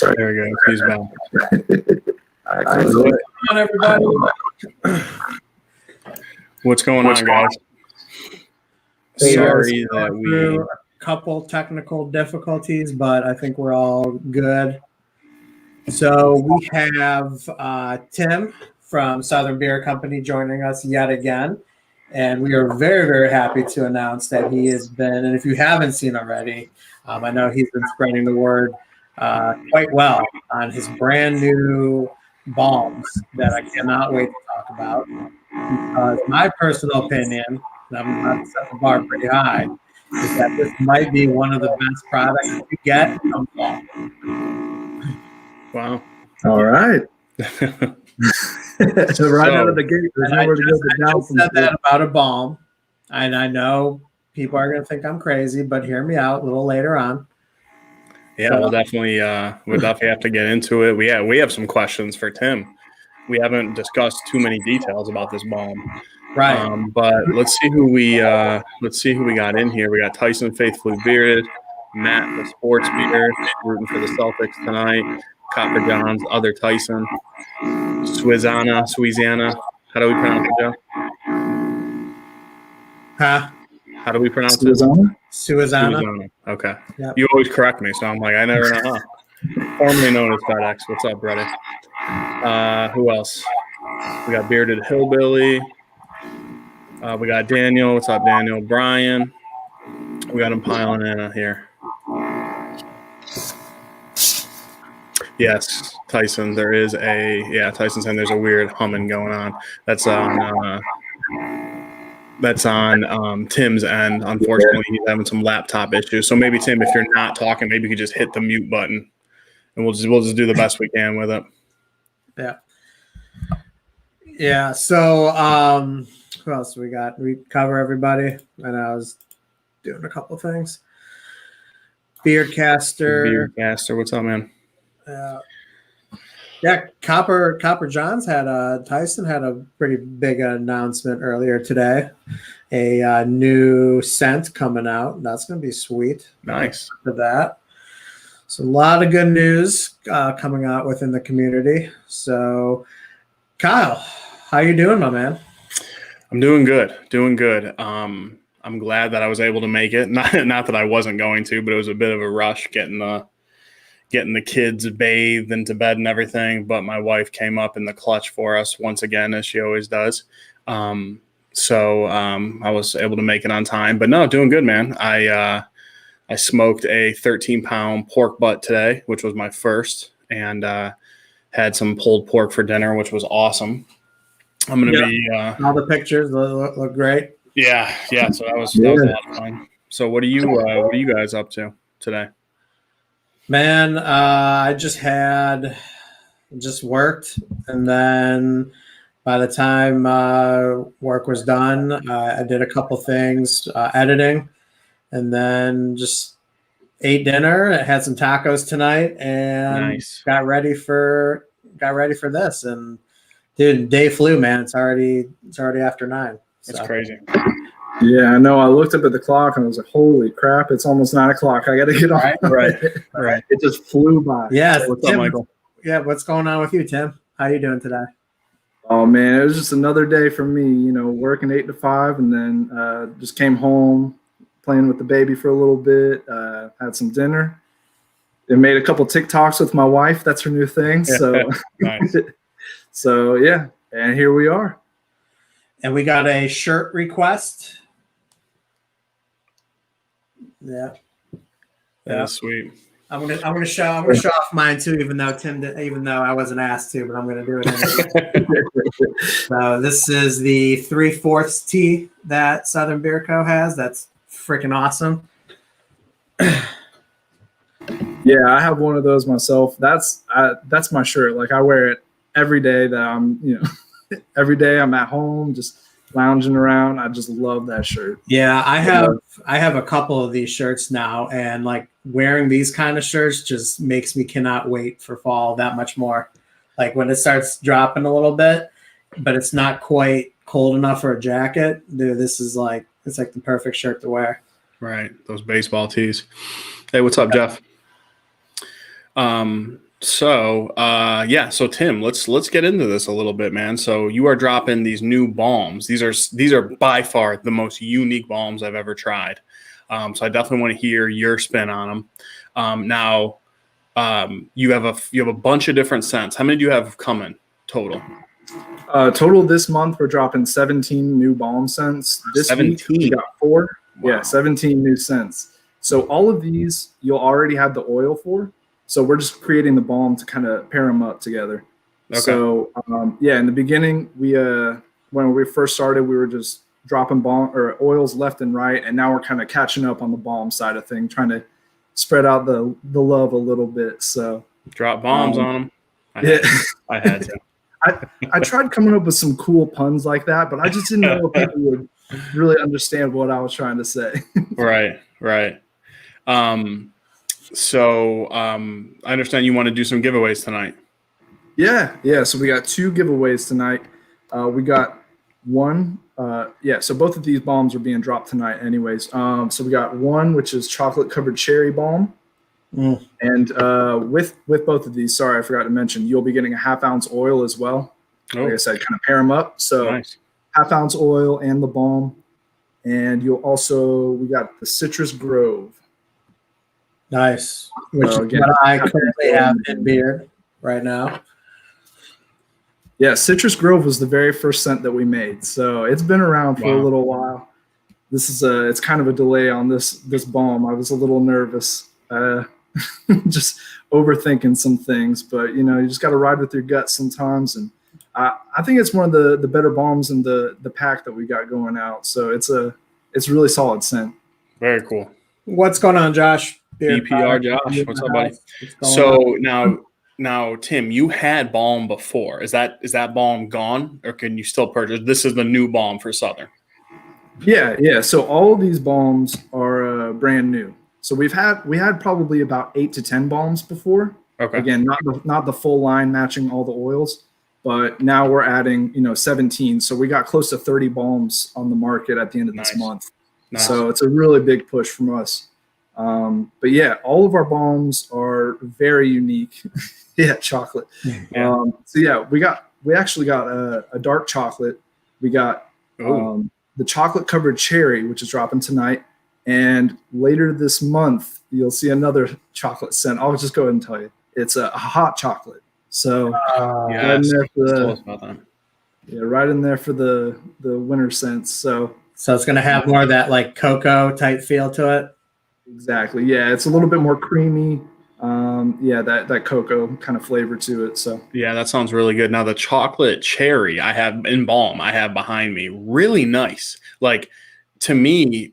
There we go. He's back. What's going on, everybody? What's going on, guys? Sorry that we a couple technical difficulties, but I think we're all good. So we have Tim from Southern Beer Company joining us yet again. And we are very, very happy to announce that he has been, and if you haven't seen already, I know he's been spreading the word quite well on his brand new balms that I cannot wait to talk about. Because my personal opinion, and I'm about to set the bar pretty high, is that this might be one of the best products you get from fall. Wow. All right. So right out of the gate, there's nowhere to go but down. I just said that about a balm, and I know people are going to think I'm crazy, but hear me out a little later on. Yeah, so, we'll definitely have to get into it. We have some questions for Tim. We haven't discussed too many details about this balm, right? But let's see who we got in here. We got Tyson Faithfully Bearded, Matt the Sports Beard, rooting for the Celtics tonight. Copper John's other Tyson, Suizana. How do we pronounce it, Joe? Huh? How do we pronounce Suizana? it? Suizana. Okay. Yep. You always correct me, so I'm like, I never know. Formerly known as FedEx. What's up, brother? Who else? We got Bearded Hillbilly. We got Daniel. What's up, Daniel? Brian. We got him piling in here. Yes, Tyson. There is Tyson's saying there's a weird humming going on. That's on Tim's end. Unfortunately, he's having some laptop issues. So maybe Tim, if you're not talking, maybe you could just hit the mute button, and we'll just do the best we can with it. Yeah. Yeah. So who else we got? We cover everybody, and I was doing a couple things. Beardcaster. What's up, man? Yeah, Copper Johns Tyson had a pretty big announcement earlier today. A new scent coming out. That's going to be sweet. Nice for that. So a lot of good news coming out within the community. So, Kyle, how you doing, my man? I'm doing good. I'm glad that I was able to make it. Not that I wasn't going to, but it was a bit of a rush getting the kids bathed and to bed and everything. But my wife came up in the clutch for us once again, as she always does. So I was able to make it on time. But no, doing good, man. I smoked a 13-pound pork butt today, which was my first, and had some pulled pork for dinner, which was awesome. I'm going to be all the pictures look great. Yeah. So that was a lot of fun. So what are you guys up to today? Man, I just worked, and then by the time work was done, I did a couple things, editing, and then just ate dinner. I had some tacos tonight, and got ready for this. And dude, day flew, man. It's already after 9. That's crazy. Yeah, I know. I looked up at the clock and I was like, holy crap, it's almost 9 o'clock. I got to get on. Right. It just flew by. Yeah. What's up, Michael? Yeah. What's going on with you, Tim? How you doing today? Oh, man, it was just another day for me, working 8 to 5, and then just came home, playing with the baby for a little bit, had some dinner, and made a couple TikToks with my wife. That's her new thing. So, nice. So, yeah, and here we are. And we got a shirt request. Yeah. That's sweet. I'm gonna show off mine too, even though I wasn't asked to, but I'm gonna do it anyway. So this is the 3/4 tee that Southern Beer Co. has. That's freaking awesome. Yeah, I have one of those myself. That's my shirt. Like I wear it every day that I'm, every day I'm at home, just lounging around. I just love that shirt. Yeah, I have a couple of these shirts now, and like wearing these kind of shirts just makes me cannot wait for fall that much more. Like when it starts dropping a little bit, but it's not quite cold enough for a jacket. Dude, it's like the perfect shirt to wear. Right, those baseball tees. Hey, what's up, Jeff? So Tim, let's get into this a little bit, man. So you are dropping these new balms. These are by far the most unique balms I've ever tried. So I definitely want to hear your spin on them. You have a bunch of different scents. How many do you have coming total? Total this month, we're dropping 17 new balm scents. This 17. week, we got 4. Wow. Yeah, 17 new scents. So all of these, you'll already have the oil for. So we're just creating the balm to kind of pair them up together. Okay. So, in the beginning, when we first started, we were just dropping balm or oils left and right. And now we're kind of catching up on the balm side of things, trying to spread out the love a little bit. So drop bombs on them. I had to. I tried coming up with some cool puns like that, but I just didn't know if people would really understand what I was trying to say. Right. I understand you want to do some giveaways tonight. Yeah. So we got 2 giveaways tonight. We got one. So both of these balms are being dropped tonight anyways. So we got one, which is chocolate covered cherry balm. And with both of these, sorry, I forgot to mention, you'll be getting a 1/2 ounce oil as well. Like I said, kind of pair them up. So nice. 1/2 ounce oil and the balm. And we got the Citrus Grove. Nice. Which is what I currently have in beer right now. Yeah, Citrus Grove was the very first scent that we made. So it's been around for a little while. This is it's kind of a delay on this balm. I was a little nervous. Just overthinking some things, but you just got to ride with your gut sometimes. And I think it's one of the better balms in the pack that we got going out. So it's a really solid scent. Very cool. What's going on, Josh? BPR Josh, what's up, buddy? So now, Tim, you had balm before. Is that balm gone, or can you still purchase? This is the new balm for Southern. Yeah. So all of these balms are brand new. So we had probably about 8 to 10 balms before. Okay. Again, not the full line matching all the oils, but now we're adding 17. So we got close to 30 balms on the market at the end of this month. Nice. So it's a really big push from us. But yeah, all of our balms are very unique. Yeah, chocolate. Yeah. We actually got a dark chocolate. We got the chocolate covered cherry, which is dropping tonight. And later this month, you'll see another chocolate scent. I'll just go ahead and tell you. It's a hot chocolate. So right in there for the winter scents. So it's going to have more of that like cocoa type feel to it. Exactly. Yeah, it's a little bit more creamy. That cocoa kind of flavor to it. So yeah, that sounds really good. Now the chocolate cherry I have in balm I have behind me, really nice. Like to me,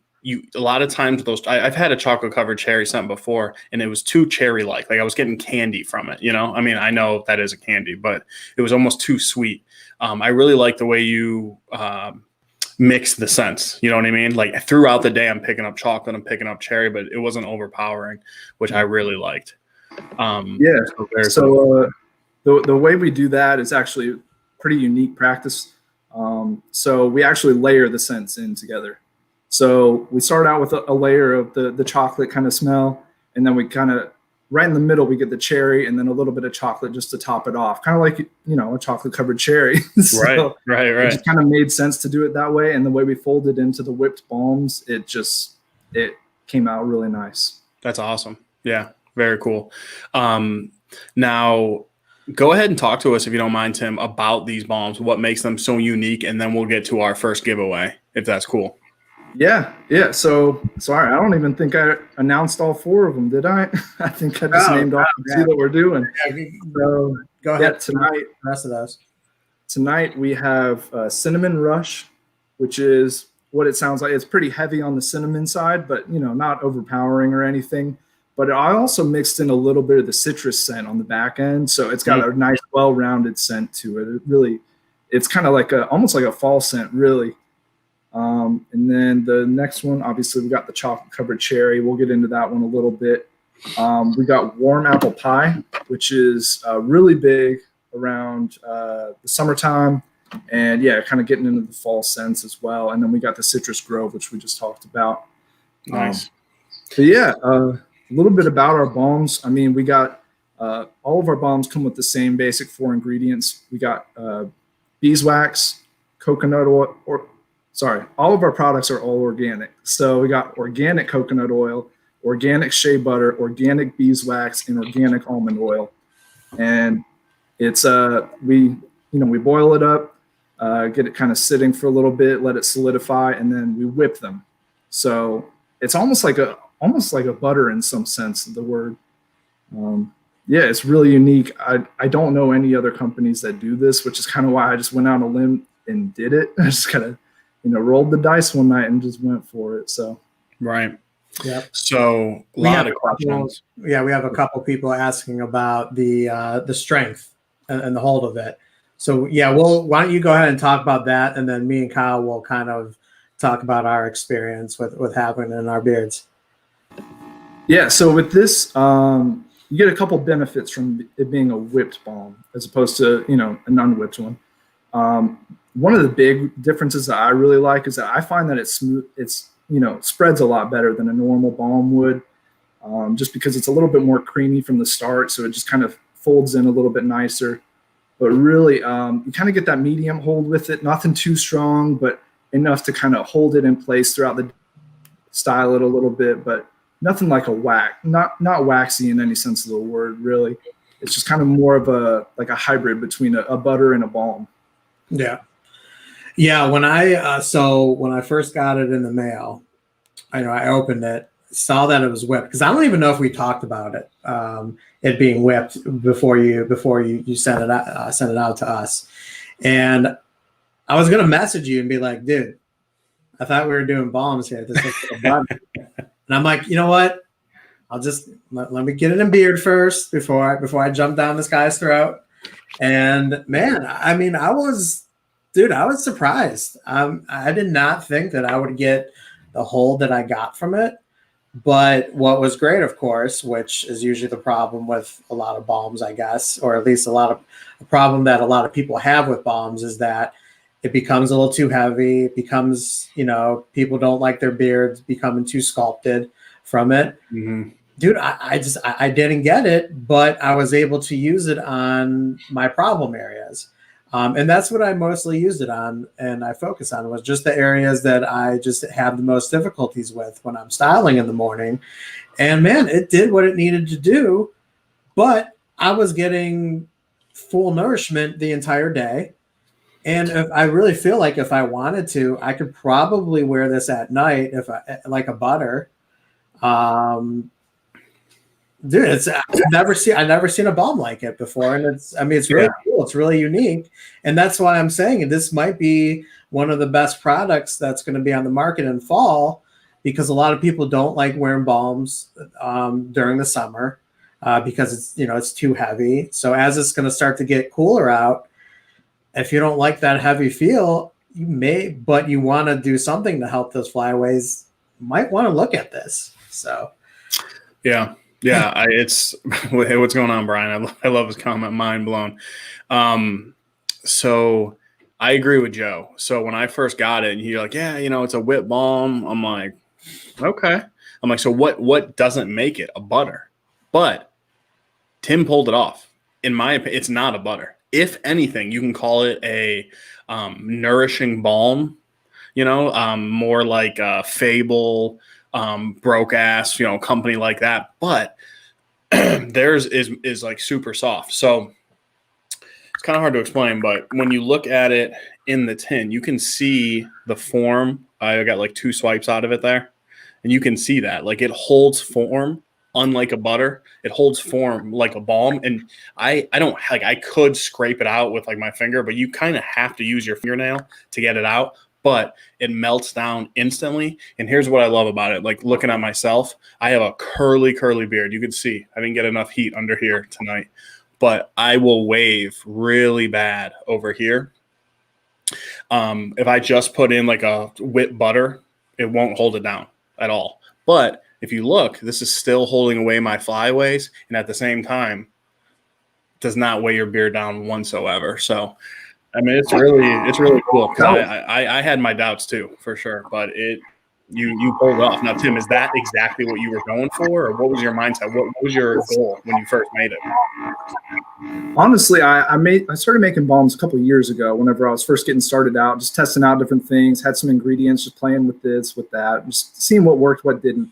a lot of times I've had a chocolate covered cherry scent before, and it was too cherry like I was getting candy from it. I mean, I know that is a candy, but it was almost too sweet. I really like the way you mix the scents. You know what I mean? Like throughout the day, I'm picking up chocolate, I'm picking up cherry, but it wasn't overpowering, which I really liked. So the way we do that is actually pretty unique practice. So we actually layer the scents in together. So we start out with a layer of the chocolate kind of smell, and then we kind of right in the middle we get the cherry, and then a little bit of chocolate just to top it off, kind of like a chocolate covered cherry. So right. It just kind of made sense to do it that way, and the way we folded into the whipped balms, it came out really nice. That's awesome. Yeah, very cool. Now go ahead and talk to us, if you don't mind, Tim, about these balms, what makes them so unique, and then we'll get to our first giveaway, if that's cool. Yeah. So sorry, I don't even think I announced all 4 of them, did I? I think I just named off the 2 that we're doing. So go ahead. Tonight, the rest of those. Tonight we have Cinnamon Rush, which is what it sounds like. It's pretty heavy on the cinnamon side, but not overpowering or anything. But I also mixed in a little bit of the citrus scent on the back end, so it's got a nice, well-rounded scent to it. It's kind of like almost like a fall scent, really. And then the next one, obviously, we got the chocolate covered cherry. We'll get into that one a little bit. We got warm apple pie, which is really big around the summertime, and kind of getting into the fall scents as well. And then we got the Citrus Grove, which we just talked about. Nice. A little bit about our balms. I mean, we got All of our balms come with the same basic 4 ingredients. We got beeswax, coconut oil, all of our products are all organic. So we got organic coconut oil, organic shea butter, organic beeswax, and organic almond oil. And it's we boil it up, get it kind of sitting for a little bit, let it solidify, and then we whip them. So it's almost like a butter in some sense of the word. Yeah, it's really unique. I don't know any other companies that do this, which is kind of why I just went out on a limb and did it. I just kind of, rolled the dice one night and just went for it. So right. Yep. So a lot of questions. We have a couple people asking about the strength and the hold of it. So yeah, why don't you go ahead and talk about that, and then me and Kyle will kind of talk about our experience with having it in our beards. Yeah. So with this, you get a couple benefits from it being a whipped balm as opposed to, an unwhipped one. One of the big differences that I really like is that I find that it's smooth. It's, spreads a lot better than a normal balm would, just because it's a little bit more creamy from the start. So it just kind of folds in a little bit nicer. But really, you kind of get that medium hold with it. Nothing too strong, but enough to kind of hold it in place throughout the style it a little bit, but nothing like a not waxy in any sense of the word, really. It's just kind of more of a hybrid between a butter and a balm. Yeah. Yeah. When I first got it in the mail, I opened it, saw that it was whipped, because I don't even know if we talked about it, it being whipped before you sent it out to us. And I was going to message you and be like, dude, I thought we were doing balms here. This looks like a butter. And I'm like, you know what? I'll just let me get it in beard first before I jump down this guy's throat. And man, I mean, I was surprised. I did not think that I would get the hold that I got from it. But what was great, of course, which is usually the problem with a lot of balms, I guess, or at least a problem that a lot of people have with balms, is that it becomes a little too heavy. It becomes, people don't like their beards becoming too sculpted from it. Mm-hmm. Dude, I didn't get it, but I was able to use it on my problem areas. And that's what I mostly used it on, and I focus on, was just the areas that I just have the most difficulties with when I'm styling in the morning. And man, it did what it needed to do, but I was getting full nourishment the entire day. And if I really feel like if I wanted to, I could probably wear this at night like a butter. Dude, I've never seen a balm like it before, and it's really cool. It's really unique, and that's why I'm saying this might be one of the best products that's going to be on the market in fall, because a lot of people don't like wearing balms during the summer because it's too heavy. So as it's going to start to get cooler out, if you don't like that heavy feel, but you want to do something to help those flyaways, you might want to look at this. So, yeah. It's hey, what's going on, Brian? I love his comment. Mind blown. So I agree with Joe. So when I first got it, and you're like, yeah, it's a whip balm. I'm like, okay. I'm like, so what doesn't make it a butter? But Tim pulled it off. In my opinion, it's not a butter. If anything, you can call it a nourishing balm. More like a Fable. Broke ass, company like that, but theirs is like super soft. So it's kind of hard to explain, but when you look at it in the tin, you can see the form. I got like 2 swipes out of it there, and you can see that like it holds form, unlike a butter. It holds form like a balm, and I don't like, I could scrape it out with like my finger, but you kind of have to use your fingernail to get it out. But it melts down instantly. And here's what I love about it. Like, looking at myself, I have a curly beard. You can see I didn't get enough heat under here tonight, but I will wave really bad over here. If I just put in like a whipped butter, it won't hold it down at all. But if you look, this is still holding away my flyaways, and at the same time does not weigh your beard down whatsoever. So I mean, it's really cool. I had my doubts too, for sure, but you pulled off. Now, Tim, is that exactly what you were going for, or what was your mindset? What was your goal when you first made it? Honestly, I started making balms a couple of years ago. Whenever I was first getting started out, just testing out different things, had some ingredients, just playing with this, with that, just seeing what worked, what didn't.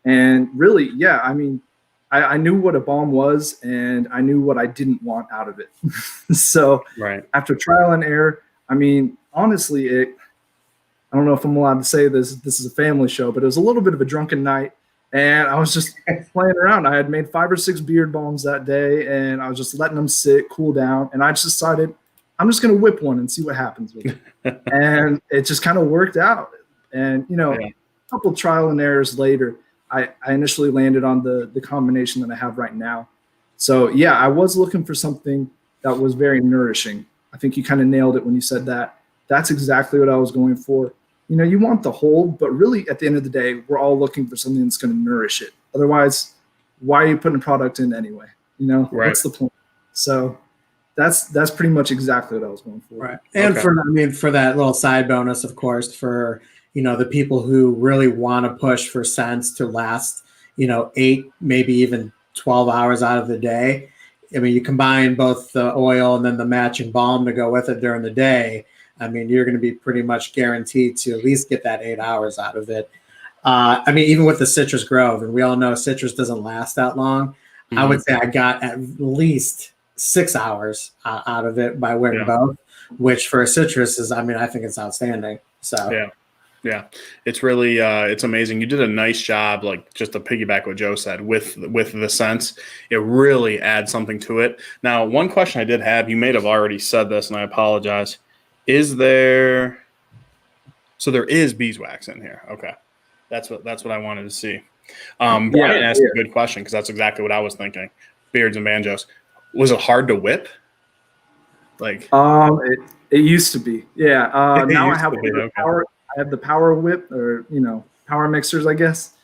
And really, yeah, I mean, I knew what a balm was, and I knew what I didn't want out of it. So after trial and error, I mean, honestly, I don't know if I'm allowed to say this. This is a family show, but it was a little bit of a drunken night, and I was just playing around. I had made 5 or 6 beard balms that day, and I was just letting them sit, cool down, and I just decided I'm just going to whip one and see what happens with it. And it just kind of worked out. And, you know, a couple trial and errors later, I initially landed on the combination that I have right now. So, yeah, I was looking for something that was very nourishing. I think you kind of nailed it when you said that. That's exactly what I was going for. You know, you want the hold, but really at the end of the day, we're all looking for something that's going to nourish it. Otherwise, why are you putting a product in anyway? You know, what's the point? So that's pretty much exactly what I was going for. Right. And for that little side bonus, of course, for, you know, the people who really want to push for scents to last, you know, 8, maybe even 12 hours out of the day. I mean, you combine both the oil and then the matching balm to go with it during the day. I mean, you're going to be pretty much guaranteed to at least get that 8 hours out of it. I mean, even with the Citrus Grove, and we all know citrus doesn't last that long. I would say I got at least 6 hours out of it by wearing both, which for a citrus is, I mean, I think it's outstanding. So yeah, it's really it's amazing. You did a nice job, like just to piggyback what Joe said with the scents. It really adds something to it. Now, one question I did have, you may have already said this, and I apologize. Is there? So there is beeswax in here. Okay, that's what I wanted to see. Brian asked a good question because that's exactly what I was thinking. Beards and banjos. Was it hard to whip? Like, it used to be. Yeah. Now I have power. I have the power whip, or, you know, power mixers, I guess.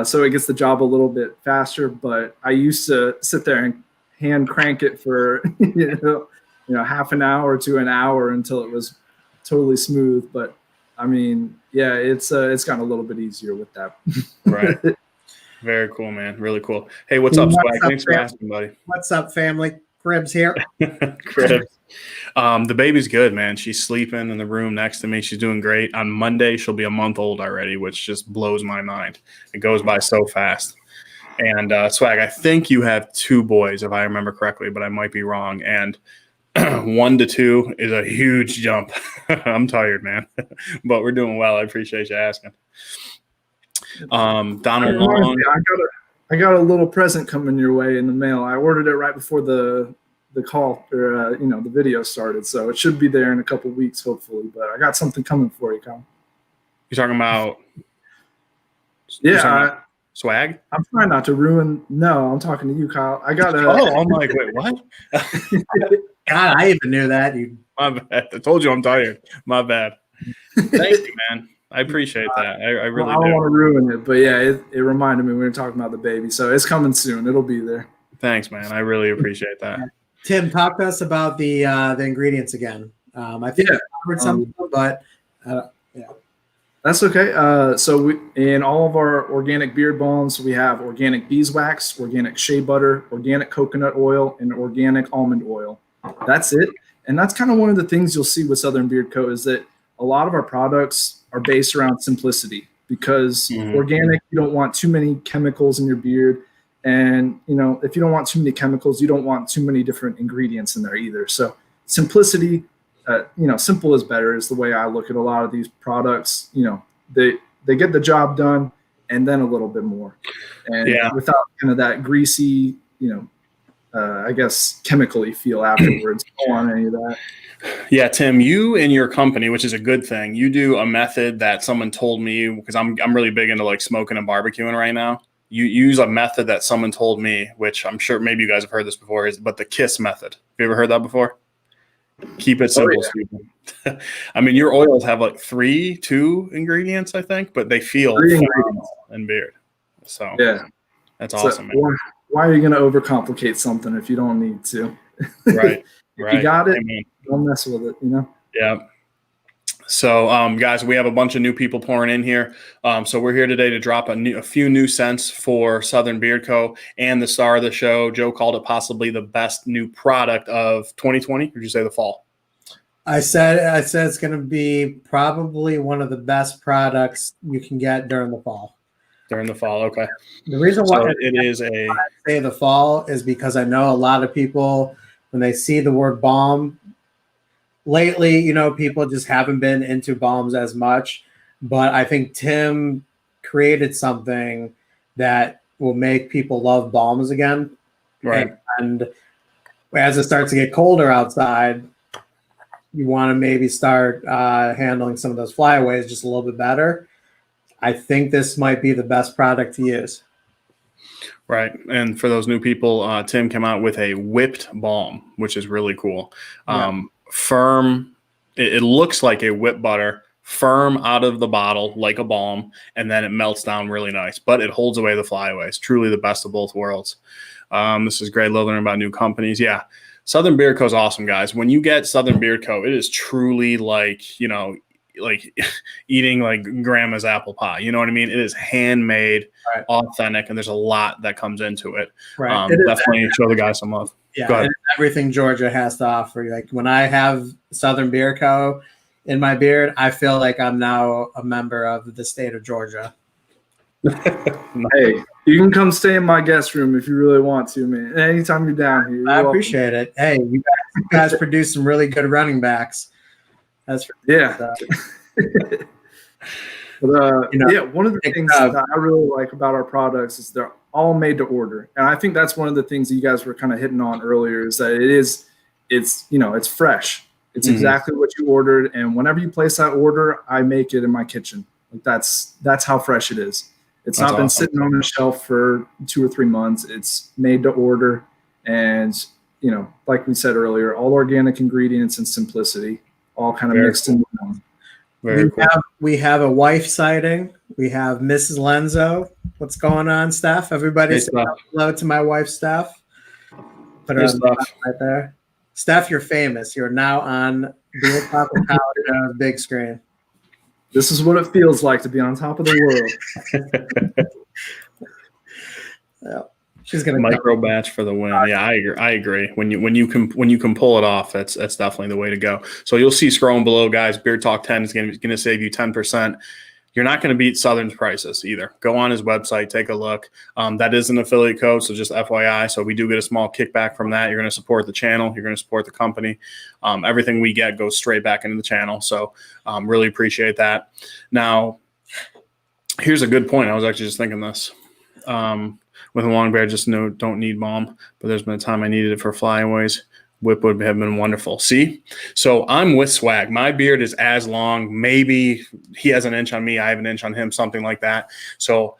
So it gets the job a little bit faster. But I used to sit there and hand crank it for you know half an hour to an hour until it was totally smooth. But I mean, yeah, it's gotten a little bit easier with that. Right. Very cool, man. Really cool. Hey, what's up, Swag? Thanks for asking, buddy. What's up, family? Cribs here. Cribs. The baby's good, man. She's sleeping in the room next to me. She's doing great. On Monday, she'll be a month old already, which just blows my mind. It goes by so fast. And Swag, I think you have 2 boys, if I remember correctly, but I might be wrong. And 1 to 2 is a huge jump. I'm tired, man, but we're doing well. I appreciate you asking. Donald Long. I got a little present coming your way in the mail. I ordered it right before the call, or you know, the video started, so it should be there in a couple weeks, hopefully. But I got something coming for you, Kyle. You're talking about? Yeah. Swag? I'm trying not to ruin. No, I'm talking to you, Kyle. I got a. Oh, I'm like, wait, what? God, I even knew that. My bad. I told you I'm tired. My bad. Thank you, man. I appreciate that. I really do. I don't want to ruin it, but yeah, it reminded me we were talking about the baby, so it's coming soon. It'll be there. Thanks, man. I really appreciate that. Tim, talk to us about the ingredients again. I think I covered some, but yeah. That's okay. So in all of our organic beard balms, we have organic beeswax, organic shea butter, organic coconut oil, and organic almond oil. That's it. And that's kind of one of the things you'll see with Southern Beard Co. is that a lot of our products are based around simplicity, because organic, you don't want too many chemicals in your beard. And, you know, if you don't want too many chemicals, you don't want too many different ingredients in there either. So simplicity, you know, simple is better is the way I look at a lot of these products. You know, they get the job done and then a little bit more. And without kind of that greasy, you know, I guess chemically feel afterwards. Don't want any of that. Yeah, Tim, you and your company, which is a good thing, you do a method that someone told me, because I'm really big into like smoking and barbecuing right now. You use a method that someone told me, which I'm sure maybe you guys have heard this before, but the KISS method. Have you ever heard that before? Keep it simple, Stephen. I mean, your oils have like 2 ingredients, I think, but they feel phenomenal in beard. So yeah, that's awesome. Man. Why are you going to overcomplicate something if you don't need to? Right. If you got it, don't mess with it, you know? Yeah. So, guys, we have a bunch of new people pouring in here. So we're here today to drop a few new scents for Southern Beard Co. and the star of the show. Joe called it possibly the best new product of 2020. Or did you say the fall? I said it's going to be probably one of the best products you can get during the fall. During the fall, okay. The reason why I say the fall is because I know a lot of people, when they see the word balm, lately, you know, people just haven't been into balms as much. But I think Tim created something that will make people love balms again. Right. And as it starts to get colder outside, you want to maybe start handling some of those flyaways just a little bit better. I think this might be the best product to use. Right. And for those new people, Tim came out with a whipped balm, which is really cool. Firm. It looks like a whipped butter, firm out of the bottle like a balm, and then it melts down really nice, but it holds away the flyaways. Truly the best of both worlds. This is great learning about new companies. Yeah. Southern Beard Co. is awesome, guys. When you get Southern Beard Co., it is truly like, you know, like eating like grandma's apple pie. You know what I mean? It is handmade, right, authentic, and there's a lot that comes into it. Right. Definitely show the guys some love. Yeah, it's everything Georgia has to offer. Like when I have Southern Beard Co. in my beard, I feel like I'm now a member of the state of Georgia. Hey, you can come stay in my guest room if you really want to, man. Anytime you're down here. I appreciate it. Hey, you guys produce some really good running backs. That's for yeah. But yeah, one of the things that I really like about our products is they're all made to order, and I think that's one of the things that you guys were kind of hitting on earlier is that it's fresh. It's exactly what you ordered, and whenever you place that order, I make it in my kitchen. Like that's how fresh it is. It's not been sitting on the shelf for 2 or 3 months. It's made to order, and you know, like we said earlier, all organic ingredients and simplicity, all kind of mixed into one. We have a wife sighting. We have Mrs. Lenzo. What's going on, Steph? Everybody say hello to my wife, Steph. Put her right there. Steph, you're famous. You're now on Beard Top of College on a big screen. This is what it feels like to be on top of the world. Yeah. She's gonna micro batch for the win. Yeah, I agree. When you can pull it off, that's definitely the way to go. So you'll see scrolling below, guys. Beard Talk 10 is going to save you 10%. You're not going to beat Southern's prices either. Go on his website, take a look. That is an affiliate code, so just FYI. So we do get a small kickback from that. You're going to support the channel. You're going to support the company. Everything we get goes straight back into the channel. So really appreciate that. Now, here's a good point. I was actually just thinking this. With a long beard, just don't need balm, but there's been a time I needed it for flyaways. Whip would have been wonderful. See? So I'm with Swag. My beard is as long. Maybe he has an inch on me. I have an inch on him, something like that. So,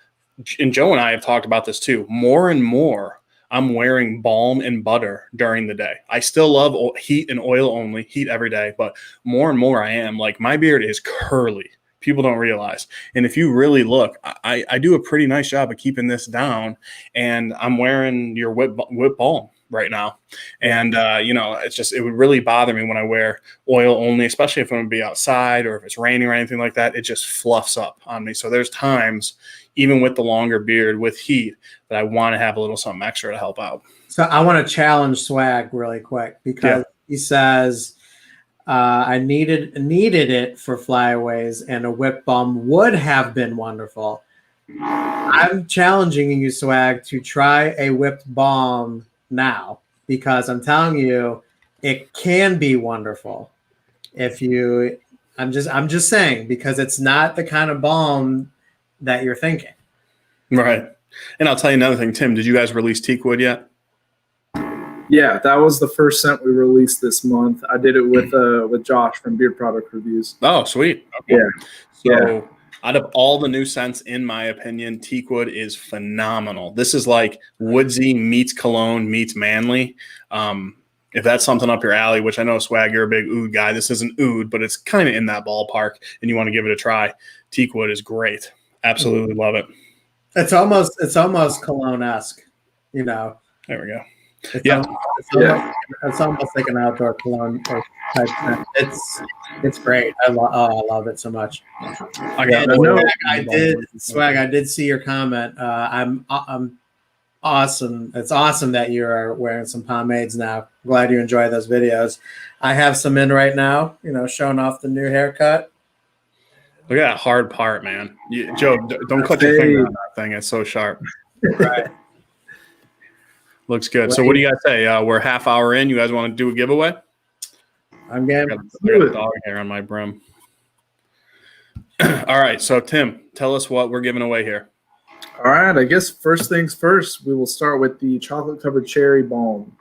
and Joe and I have talked about this too. More and more, I'm wearing balm and butter during the day. I still love heat and oil only, heat every day, but more and more I am. Like my beard is curly. People don't realize. And if you really look, I do a pretty nice job of keeping this down, and I'm wearing your whip balm right now. And, you know, it would really bother me when I wear oil only, especially if I'm going to be outside or if it's raining or anything like that. It just fluffs up on me. So there's times, even with the longer beard, with heat, that I want to have a little something extra to help out. So I want to challenge Swag really quick because he says, I needed it for flyaways, and a whip balm would have been wonderful. I'm challenging you, Swag, to try a whipped balm now because I'm telling you, it can be wonderful. I'm just saying because it's not the kind of balm that you're thinking. Right. And I'll tell you another thing, Tim. Did you guys release Teakwood yet? Yeah, that was the first scent we released this month. I did it with Josh from Beard Product Reviews. Oh, sweet. Okay. Yeah. So out of all the new scents, in my opinion, Teakwood is phenomenal. This is like woodsy meets cologne meets manly. If that's something up your alley, which I know, Swag, you're a big oud guy. This isn't oud, but it's kind of in that ballpark, and you want to give it a try. Teakwood is great. Absolutely love it. It's almost cologne-esque, you know. There we go. It's Yeah. it's almost like an outdoor cologne or type scent. It's great. I love it so much. I got And oil. Swag, I did see your comment. I'm awesome. It's awesome that you are wearing some pomades now. Glad you enjoy those videos. I have some in right now, showing off the new haircut. Look at that hard part, man. Joe, don't cut your finger on that thing. It's so sharp. Right. Looks good. So what do you guys say? We're half hour in. You guys want to do a giveaway? I'm game. I got a dog hair on my brim. All right. So Tim, tell us what we're giving away here. All right. I guess first things first, we will start with the chocolate covered cherry balm.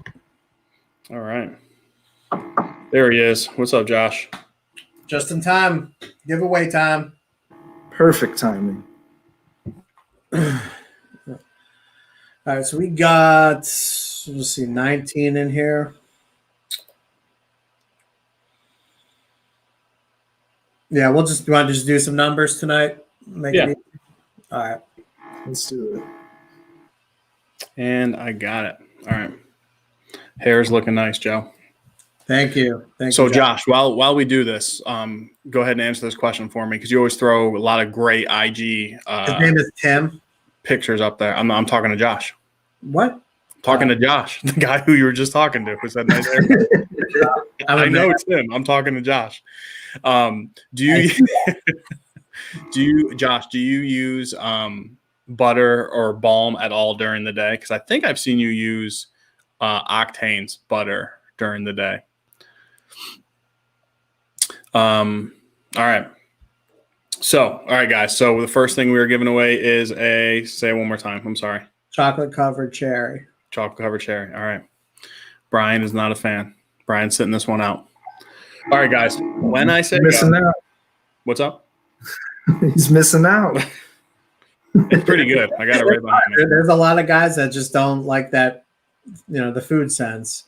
All right. There he is. What's up, Josh? Just in time. Giveaway time. Perfect timing. All right, so we got, let's see, 19 in here. Yeah, you want to just do some numbers tonight? Make it easy? All right. Let's do it. And I got it. All right. Hair's looking nice, Joe. Thank you. So, Josh, while we do this, go ahead and answer this question for me because you always throw a lot of great IG. His name is Tim. Pictures up there. I'm talking to Josh. What? Talking to Josh, the guy who you were just talking to, who said nice hair. I know it's him. I'm talking to Josh. Do you, Josh? Do you use butter or balm at all during the day? Because I think I've seen you use Octane's butter during the day. All right. So, all right, guys. So the first thing we were giving away is say it one more time. I'm sorry. Chocolate covered cherry. Chocolate covered cherry. All right. Brian is not a fan. Brian's sitting this one out. All right, guys. When I say missing out. What's up? He's missing out. It's pretty good. I got it right behind me. There's a lot of guys that just don't like that, the food sense.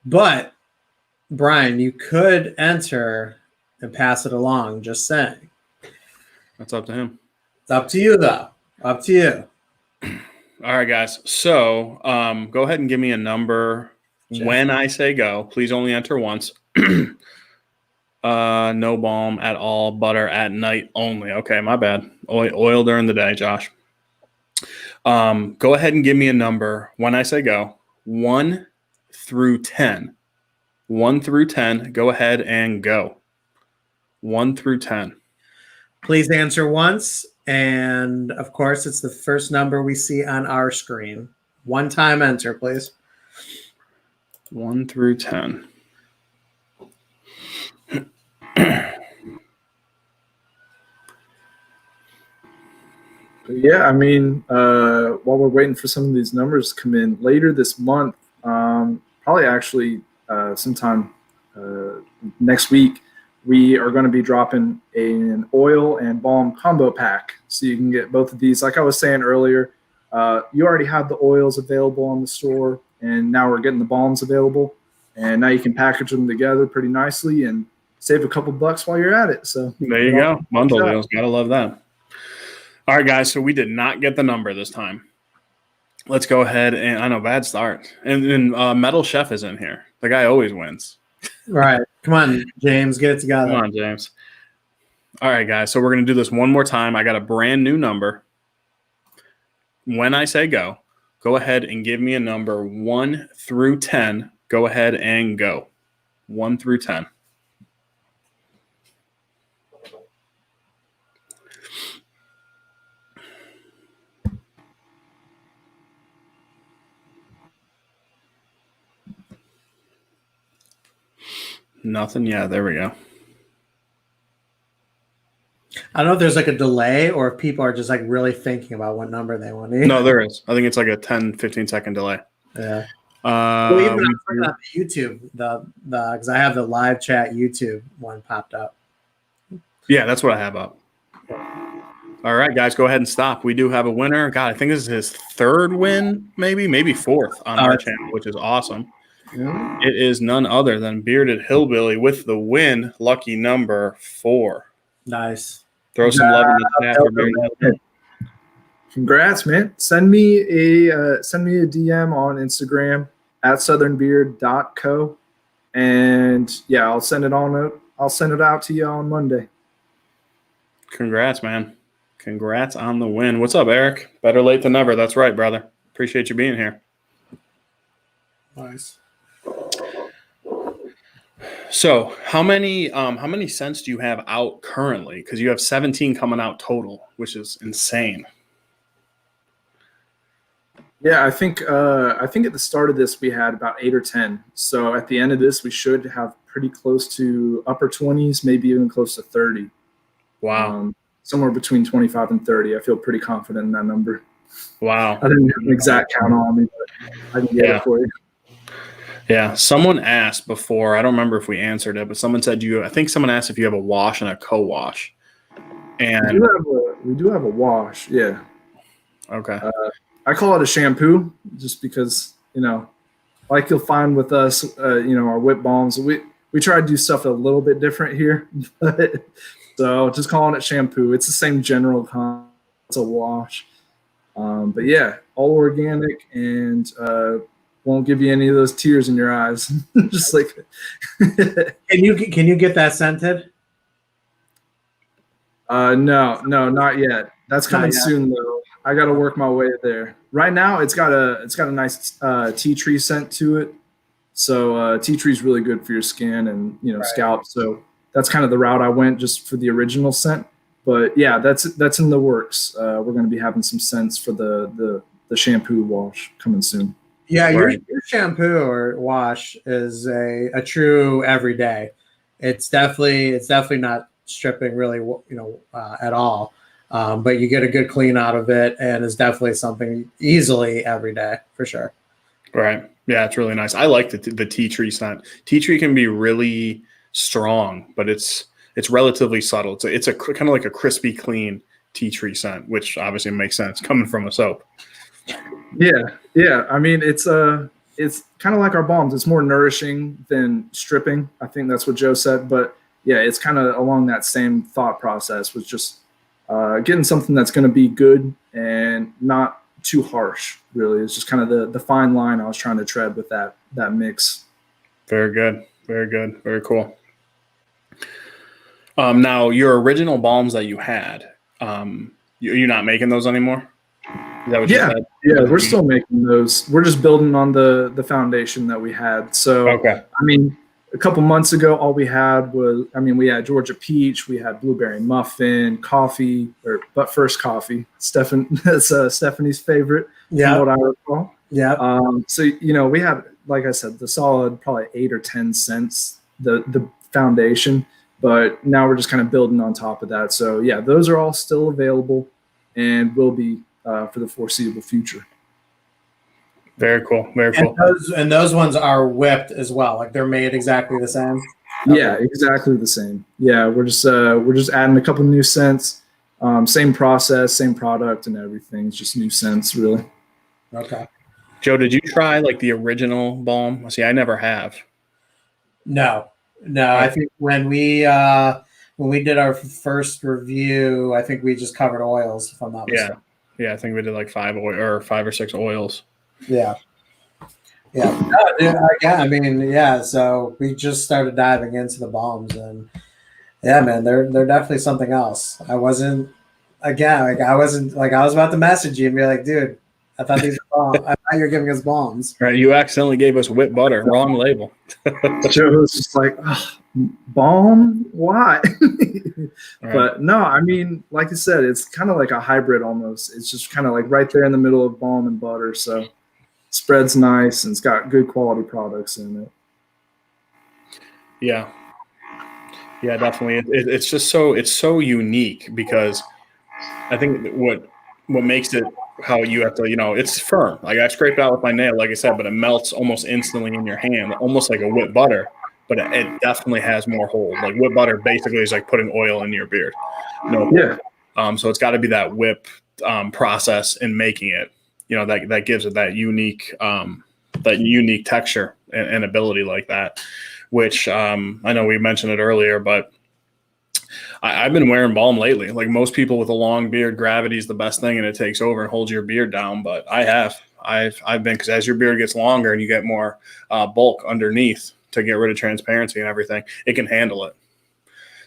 But Brian, you could enter and pass it along. Just saying. That's up to him. It's up to you, though. Up to you. All right, guys. So go ahead and give me a number when I say go. Please only enter once. No balm at all. Butter at night only. Okay, my bad. Oil during the day, Josh. Go ahead and give me a number when I say go. 1 through 10. 1 through 10. Go ahead and go. 1 through 10. Please answer once. And, of course, it's the first number we see on our screen. One time enter, please. 1 through 10. Yeah, I mean, while we're waiting for some of these numbers to come in later this month, probably actually sometime next week, we are going to be dropping an oil and balm combo pack. So you can get both of these. Like I was saying earlier, you already have the oils available on the store, and now we're getting the balms available. And now you can package them together pretty nicely and save a couple bucks while you're at it. So there you go. Bundle deals. Gotta love that. All right, guys. So we did not get the number this time. Let's go ahead and I know, bad start. And then Metal Chef is in here. The guy always wins. Right. Come on, James. Get it together. Come on, James. All right, guys. So we're going to do this one more time. I got a brand new number. When I say go ahead and give me a number 1 through 10. Go ahead and go. 1 through 10. Nothing. Yeah, there we go. I don't know if there's like a delay or if people are just like really thinking about what number they want to. No, there is. I think it's like a 10, 15 second delay. Yeah. Well, even I'm looking at the YouTube, because I have the live chat YouTube one popped up. Yeah, that's what I have up. All right, guys, go ahead and stop. We do have a winner. God, I think this is his third win, maybe fourth on our channel, which is awesome. Yeah. It is none other than Bearded Hillbilly with the win, lucky number 4. Nice. Throw some love in the chat for Bearded Hillbilly. Congrats, man. Send me a DM on Instagram at southernbeard.co. And yeah, I'll send it out to you on Monday. Congrats, man. Congrats on the win. What's up, Eric? Better late than never. That's right, brother. Appreciate you being here. Nice. So how many scents do you have out currently? Because you have 17 coming out total, which is insane. Yeah, I think at the start of this we had about 8 or 10. So at the end of this, we should have pretty close to upper 20s, maybe even close to 30. Wow. Somewhere between 25 and 30. I feel pretty confident in that number. Wow. I didn't have an exact count on me, but I can get it for you. Yeah. Someone asked before, I don't remember if we answered it, but someone said I think someone asked if you have a wash and a co-wash. And we do have a wash, yeah. Okay. I call it a shampoo just because, like you'll find with us, our whip balms, we try to do stuff a little bit different here. So just calling it shampoo. It's the same general concept. It's a wash. But yeah, all organic and won't give you any of those tears in your eyes. Just like Can you get that scented? No, not yet. That's coming soon though. I got to work my way there. Right now, it's got a nice tea tree scent to it. So tea tree is really good for your skin and scalp. So that's kind of the route I went just for the original scent. But yeah, that's in the works. We're going to be having some scents for the shampoo wash coming soon. Yeah, your shampoo or wash is a true everyday. It's definitely not stripping really, at all. But you get a good clean out of it, and it's definitely something easily every day for sure. Right. Yeah, it's really nice. I like the tea tree scent. Tea tree can be really strong, but it's relatively subtle. It's a kind of like a crispy, clean tea tree scent, which obviously makes sense coming from a soap. Yeah. I mean, it's kind of like our balms. It's more nourishing than stripping. I think that's what Joe said. But yeah, it's kind of along that same thought process with just getting something that's going to be good and not too harsh. Really, it's just kind of the fine line I was trying to tread with that mix. Very good. Very good. Very cool. Now, your original balms that you had, you're not making those anymore? Is that what you said? Yeah, we're still making those. We're just building on the foundation that we had. So, okay. I mean, a couple months ago, all we had we had Georgia peach, we had blueberry muffin, coffee, but first coffee. That's Stephanie's favorite. Yeah. From what I recall. Yeah. So we had, like I said, the solid probably 8 or 10 cents, the foundation, but now we're just kind of building on top of that. So yeah, those are all still available and will be for the foreseeable future. Very cool. Very cool. And those ones are whipped as well. Like they're made exactly the same. Yeah, exactly the same. Yeah, we're just adding a couple new scents. Same process, same product, and everything. It's just new scents, really. Okay. Joe, did you try like the original balm? See, I never have. No. I think when we did our first review, I think we just covered oils, if I'm not mistaken. Yeah, I think we did like 5 or 6 oils. Yeah. I mean, yeah. So we just started diving into the balms, and yeah, man, they're definitely something else. I was about to message you and be like, dude, I thought these were balms. I thought you were giving us balms. Right, you accidentally gave us whipped butter, wrong label. Joe was just like, balm? Why? Right. But no, I mean, like you said, it's kind of like a hybrid almost. It's just kind of like right there in the middle of balm and butter. So spreads nice and it's got good quality products in it. Yeah, definitely. It's just so unique because I think what makes it how you have to, it's firm. Like I scrape it out with my nail, like I said, but it melts almost instantly in your hand, almost like a whipped butter. But it definitely has more hold. Like whipped butter basically is like putting oil in your beard. So it's got to be that whip process in making it. That gives it that unique texture and ability like that. Which I know we mentioned it earlier, but I've been wearing balm lately. Like most people with a long beard, gravity is the best thing, and it takes over and holds your beard down. But I have I've been, because as your beard gets longer and you get more bulk underneath to get rid of transparency and everything, it can handle it.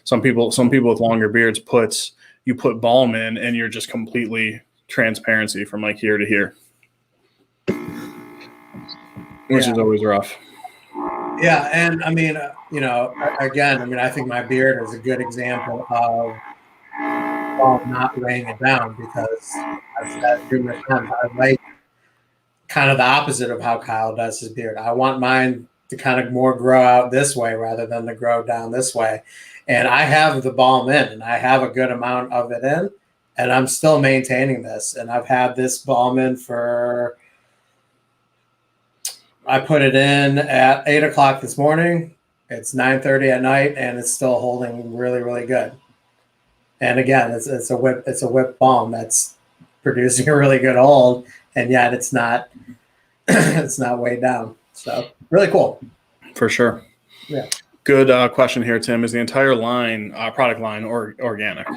Some people with longer beards you put balm in and you're just completely transparency from like here to here, which is always rough. Yeah, and I mean, again, I mean, I think my beard is a good example of not weighing it down, because I've said numerous times I like kind of the opposite of how Kyle does his beard. I want mine to kind of more grow out this way rather than to grow down this way. And I have the balm in, and I have a good amount of it in, and I'm still maintaining this. And I've had this balm in I put it in at 8 o'clock this morning. It's 9:30 at night, and it's still holding really, really good. And again, it's a whip balm that's producing a really good hold, and yet it's not it's not weighed down. So really cool. For sure. Yeah. Good question here, Tim. Is the entire product line organic?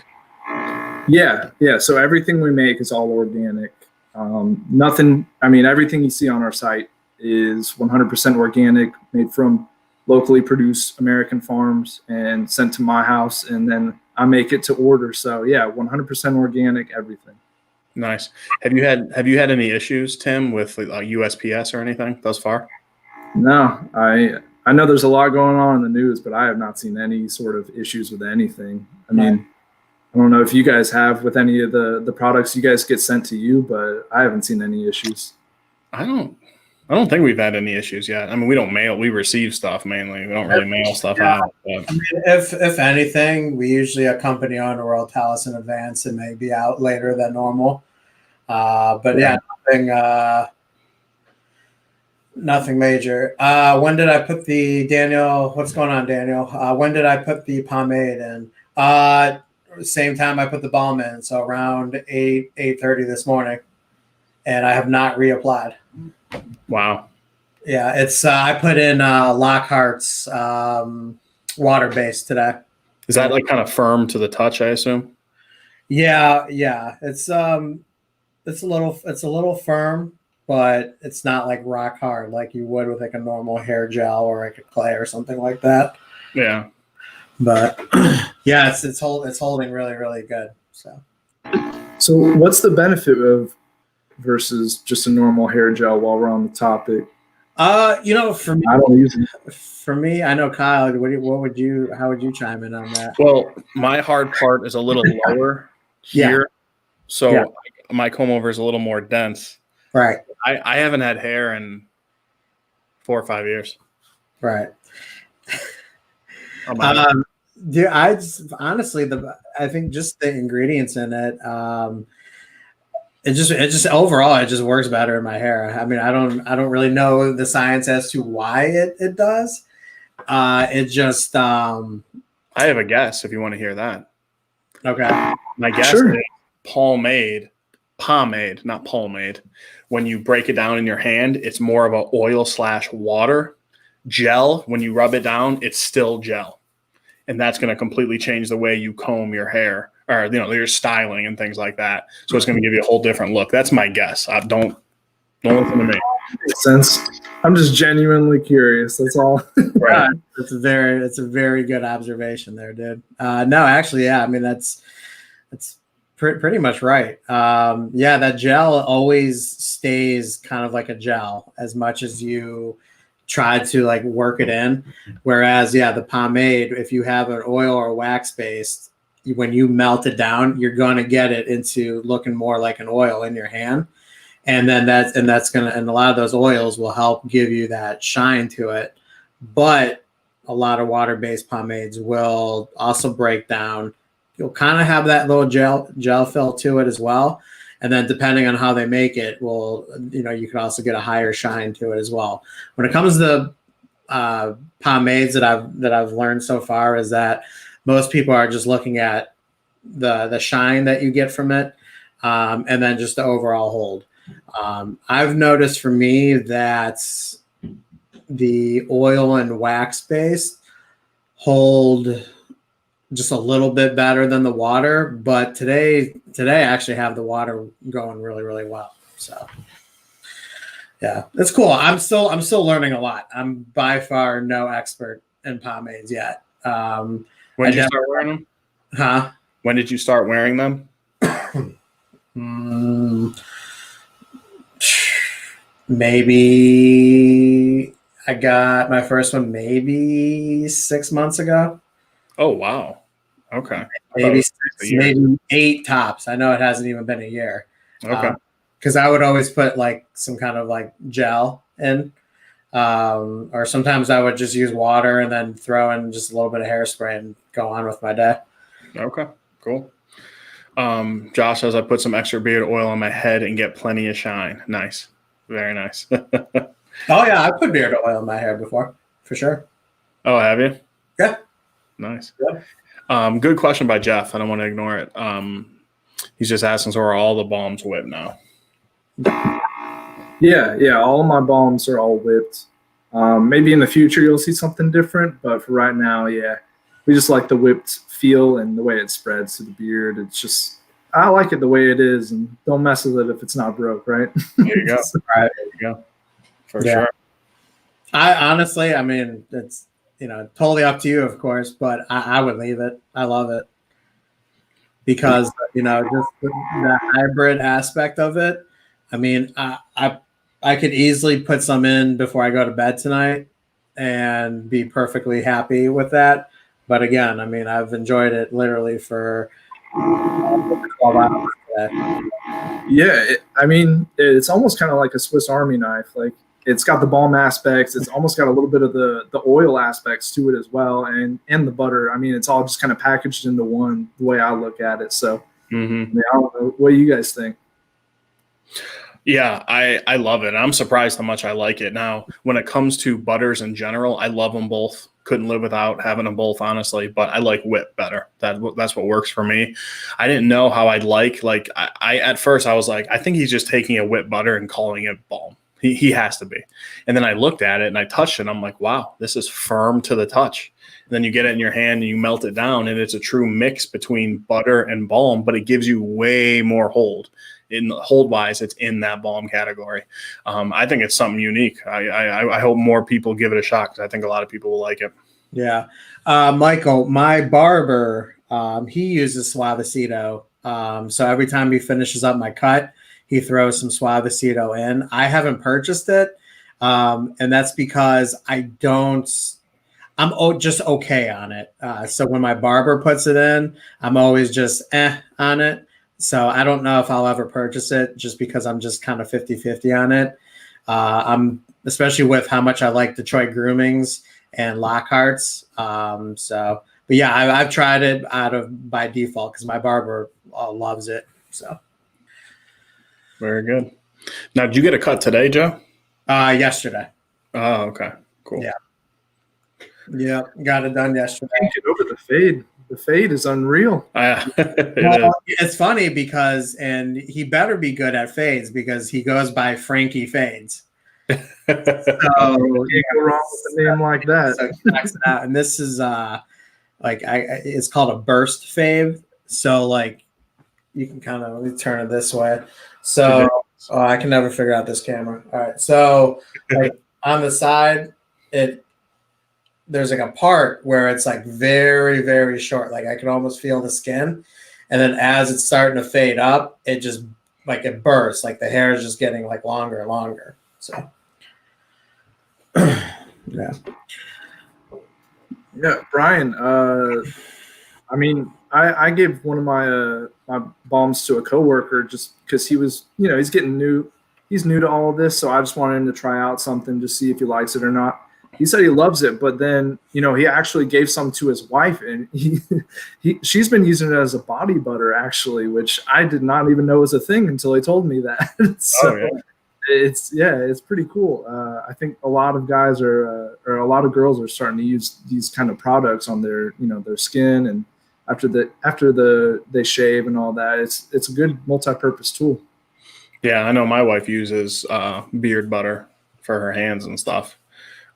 Yeah. So everything we make is all organic. Nothing. I mean, everything you see on our site is 100% organic, made from locally produced American farms and sent to my house, and then I make it to order. So yeah, 100% organic, everything. Nice. Have you had any issues, Tim, with USPS or anything thus far? No, I know there's a lot going on in the news, but I have not seen any sort of issues with anything. I mean, I don't know if you guys have with any of the products you guys get sent to you, but I haven't seen any issues. I don't think we've had any issues yet. I mean, we receive stuff mainly. We don't really mail stuff out. But. I mean, if anything, we usually, a company owner will tell us in advance it may be out later than normal. But yeah, nothing major. When did I put Daniel? What's going on, Daniel? When did I put the pomade in? Same time I put the balm in, so around 8:30 this morning, and I have not reapplied. Wow. Yeah, it's I put in Lockhart's water base today. Is that like kind of firm to the touch, I assume? Yeah. It's a little firm, but it's not like rock hard like you would with like a normal hair gel or like a clay or something like that. Yeah. But yeah, it's holding really, really good. So what's the benefit of versus just a normal hair gel while we're on the topic? For me, I don't use it. For me, I know Kyle. How would you chime in on that? Well, my hard part is a little lower here, so my comb over is a little more dense. Right. I haven't had hair in 4 or 5 years. Right. Dude, I think just the ingredients in it. It just overall it just works better in my hair. I mean, I don't really know the science as to why it does. It just I have a guess if you want to hear that. Okay. My guess is pomade, not pomade. When you break it down in your hand, it's more of a oil/water. Gel, when you rub it down, it's still gel. And that's going to completely change the way you comb your hair, or your styling and things like that. So it's going to give you a whole different look. That's my guess. Don't listen to me. Makes sense. I'm just genuinely curious. That's all. Right. It's a very good observation there, dude. No, actually, yeah. I mean, that's pretty much right. That gel always stays kind of like a gel as much as you try to like work it in. Whereas, the pomade, if you have an oil or wax based, when you melt it down, you're going to get it into looking more like an oil in your hand. And then and a lot of those oils will help give you that shine to it. But a lot of water-based pomades will also break down. You'll kind of have that little gel fill to it as well. And then depending on how they make it, you can also get a higher shine to it as well. When it comes to pomades that I've learned so far is that most people are just looking at the shine that you get from it, and then just the overall hold. I've noticed for me that the oil and wax based hold just a little bit better than the water, but today I actually have the water going really, really well. So Yeah, it's cool. I'm still learning a lot. I'm by far no expert in pomades yet. When I did you never, start wearing them? huh? When did you start wearing them? Mm, maybe I got my first one maybe 6 months ago. Oh, wow. Okay. I thought it Maybe was a six, year. maybe eight tops. I know it hasn't even been a year. Okay. Because I would always put like some kind of like gel in, or sometimes I would just use water and then throw in just a little bit of hairspray and go on with my day. Okay. Cool. Josh says I put some extra beard oil on my head and get plenty of shine. Nice. Very nice. Oh yeah, I put beard oil in my hair before, for sure. Oh, have you? Yeah. Nice. Yeah. Good question by Jeff. I don't want to ignore it. He's just asking, so are all the balms whipped now? Yeah. All my balms are all whipped. Maybe in the future you'll see something different, but for right now, yeah, we just like the whipped feel and the way it spreads to the beard. It's just I like it the way it is, and don't mess with it if it's not broke, right? There you go. Right. There you go. For Yeah. sure. I honestly, I mean, it's totally up to you, of course, but I would leave it. I love it because just the hybrid aspect of it. I mean, I could easily put some in before I go to bed tonight and be perfectly happy with that. But again, I mean, I've enjoyed it literally for 12 hours today. Yeah, I mean, it's almost kind of like a Swiss Army knife. Like it's got the balm aspects. It's almost got a little bit of the oil aspects to it as well, and the butter. I mean, it's all just kind of packaged into one. The way I look at it. So, Mm-hmm. I mean, I don't know. What do you guys think? Yeah, I love it. I'm surprised how much I like it. Now, when it comes to butters in general, I love them both. Couldn't live without having them both, honestly. But I like whip better. That's what works for me. I didn't know how I'd like. I at first I was like, I think he's just taking a whip butter and calling it balm. He has to be. And then I looked at it and I touched it. And I'm like, wow, this is firm to the touch. And then you get it in your hand and you melt it down, and it's a true mix between butter and balm, but it gives you way more hold. In hold wise, it's in that balm category. I think it's something unique. I hope more people give it a shot because I think a lot of people will like it. Yeah. Michael, my barber, he uses Suavecito. So every time he finishes up my cut, he throws some Suavecito in. I haven't purchased it. And that's because I'm just okay on it. So when my barber puts it in, I'm always just on it. So I don't know if I'll ever purchase it just because I'm just kind of 50-50 on it. I'm especially with how much I like Detroit Groomings and Lockhart's. But yeah, I've tried it by default because my barber loves it. So Very good. Now, did you get a cut today, Joe? yesterday. Oh, okay. Cool. Yeah, got it done yesterday. Can't get over the fade. The fade is unreal. It's funny because, and he better be good at fades because he goes by Frankie Fades. So Can't go wrong with a name like that. So he knocks it out. And this is it's called a burst fade. So like you can kind of, let me turn it this way. So I can never figure out this camera. All right. So like on the side, there's like a part where it's like very, very short. Like I can almost feel the skin. And then as it's starting to fade up, it just like it bursts. Like the hair is just getting like longer and longer. So yeah. Yeah, Brian. I mean, I gave one of my balms to a coworker just because he was, he's getting new. He's new to all of this, so I just wanted him to try out something to see if he likes it or not. He said he loves it, but then he actually gave some to his wife, and she's been using it as a body butter actually, which I did not even know was a thing until he told me that. So it's pretty cool. I think a lot of guys or a lot of girls are starting to use these kind of products on their their skin, and after they shave and all that. It's a good multi-purpose tool. Yeah, I know my wife uses beard butter for her hands and stuff.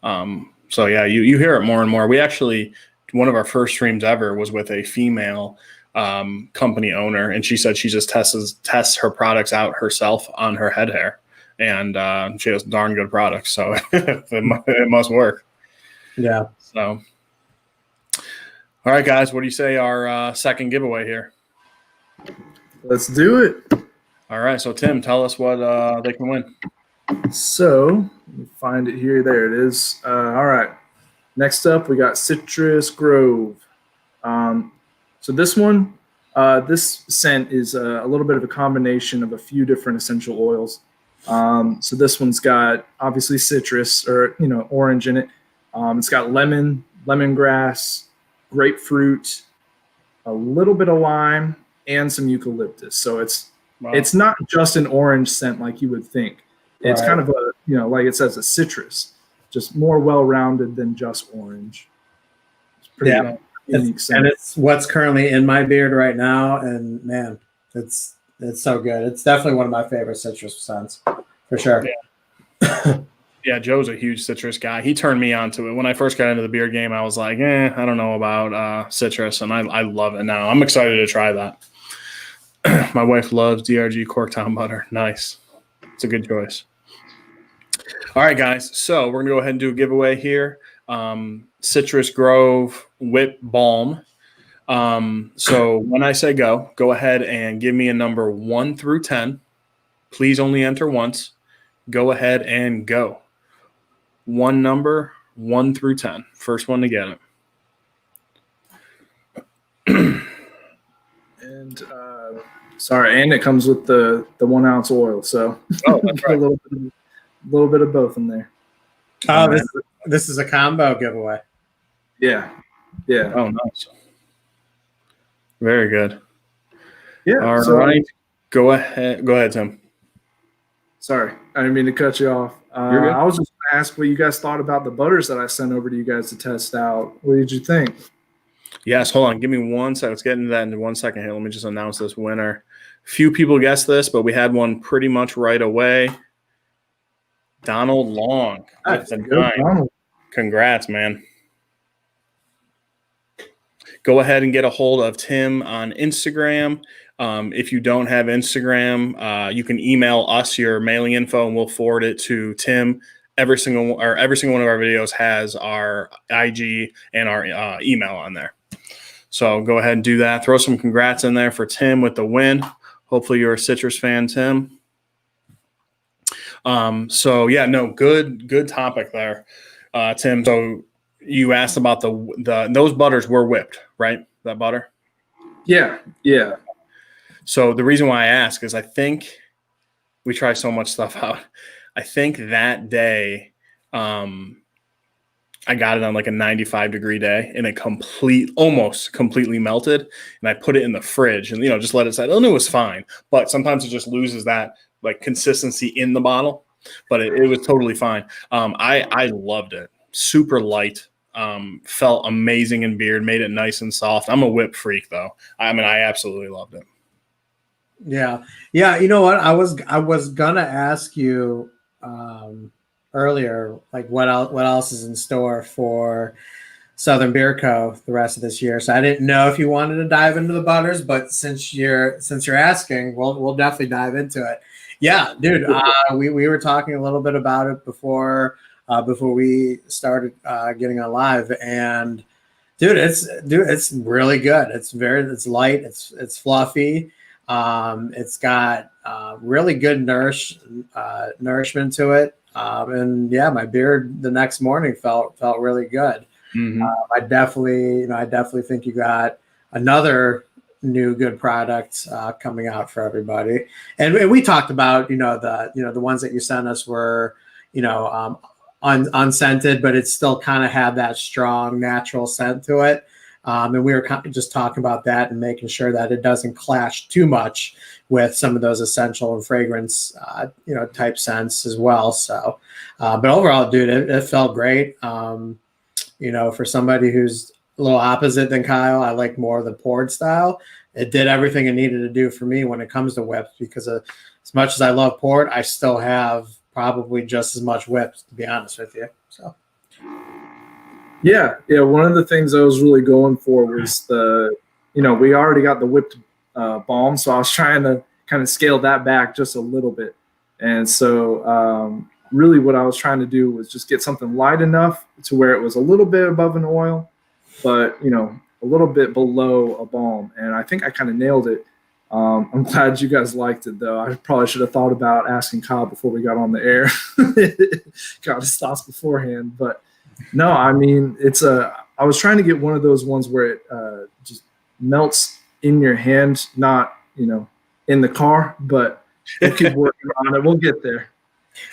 So yeah, you hear it more and more. We actually, one of our first streams ever was with a female company owner, and she said she just tests her products out herself on her head hair, and she has darn good products, so it must work. Yeah. So, all right, guys, what do you say our second giveaway here? Let's do it. All right, so Tim, tell us what they can win. So let me find it here. There it is. All right. Next up, we got Citrus Grove. So this one, this scent is a little bit of a combination of a few different essential oils. So this one's got obviously citrus or orange in it. It's got lemon, lemongrass, grapefruit, a little bit of lime, and some eucalyptus. So it's not just an orange scent like you would think. It's kind of a like it says, a citrus, just more well-rounded than just orange. It's pretty unique scent. And it's what's currently in my beard right now, and man, it's so good. It's definitely one of my favorite citrus scents, for sure. Yeah. Yeah, Joe's a huge citrus guy. He turned me on to it. When I first got into the beard game, I was like, I don't know about citrus, and I love it now. I'm excited to try that. My wife loves DRG Corktown butter. Nice. It's a good choice. All right, guys. So we're going to go ahead and do a giveaway here. Citrus Grove Whip Balm. So when I say go ahead and give me a number 1 through 10. Please only enter once. Go ahead and go. One number, 1 through 10. First one to get it. And sorry, and it comes with the 1 ounce oil. So that's right. a little bit of both in there. Oh, this is a combo giveaway. Yeah. Oh, nice. Very good. Yeah. All right. Go ahead, Tim. Sorry, I didn't mean to cut you off. I was just going to ask what you guys thought about the butters that I sent over to you guys to test out. What did you think? Yes, hold on. Give me 1 second. Let's get into that in 1 second here. Let me just announce this winner. Few people guessed this, but we had one pretty much right away. Donald Long. That's good, Donald. Congrats, man. Go ahead and get a hold of Tim on Instagram. If you don't have Instagram, you can email us your mailing info, and we'll forward it to Tim. Every single one of our videos has our IG and our email on there. So go ahead and do that. Throw some congrats in there for Tim with the win. Hopefully you're a citrus fan, Tim. So yeah, no, good topic there, Tim. So you asked about those butters were whipped, right? That butter? Yeah. So the reason why I ask is I think we try so much stuff out. I think that day I got it on like a 95-degree day, and it almost completely melted. And I put it in the fridge and just let it set. And it was fine, but sometimes it just loses that like consistency in the bottle. But it was totally fine. I loved it. Super light. Felt amazing in beard. Made it nice and soft. I'm a whip freak though. I mean, I absolutely loved it. Yeah. You know what? I was gonna ask you earlier, like what else is in store for Southern Beer Co. the rest of this year. So I didn't know if you wanted to dive into the butters, but since you're asking, we'll definitely dive into it. Yeah, dude. We were talking a little bit about it before we started getting on live, and it's really good. It's light. It's fluffy. It's got really good nourishment to it. And yeah, my beard the next morning felt really good. Mm-hmm. I definitely think you got another new good product coming out for everybody. And we talked about the ones that you sent us were unscented, but it still kind of had that strong natural scent to it. And we were just talking about that and making sure that it doesn't clash too much with some of those essential and fragrance, type scents as well. So, but overall, dude, it felt great. For somebody who's a little opposite than Kyle, I like more of the poured style. It did everything it needed to do for me when it comes to whips, because as much as I love poured, I still have probably just as much whips, to be honest with you. So. Yeah. One of the things I was really going for was we already got the whipped balm, so I was trying to kind of scale that back just a little bit. And so really what I was trying to do was just get something light enough to where it was a little bit above an oil, but, a little bit below a balm. And I think I kind of nailed it. I'm glad you guys liked it, though. I probably should have thought about asking Kyle before we got on the air. Got his thoughts beforehand. But no, I mean, I was trying to get one of those ones where it just melts in your hand, not, in the car, but we'll keep working on it. We'll get there.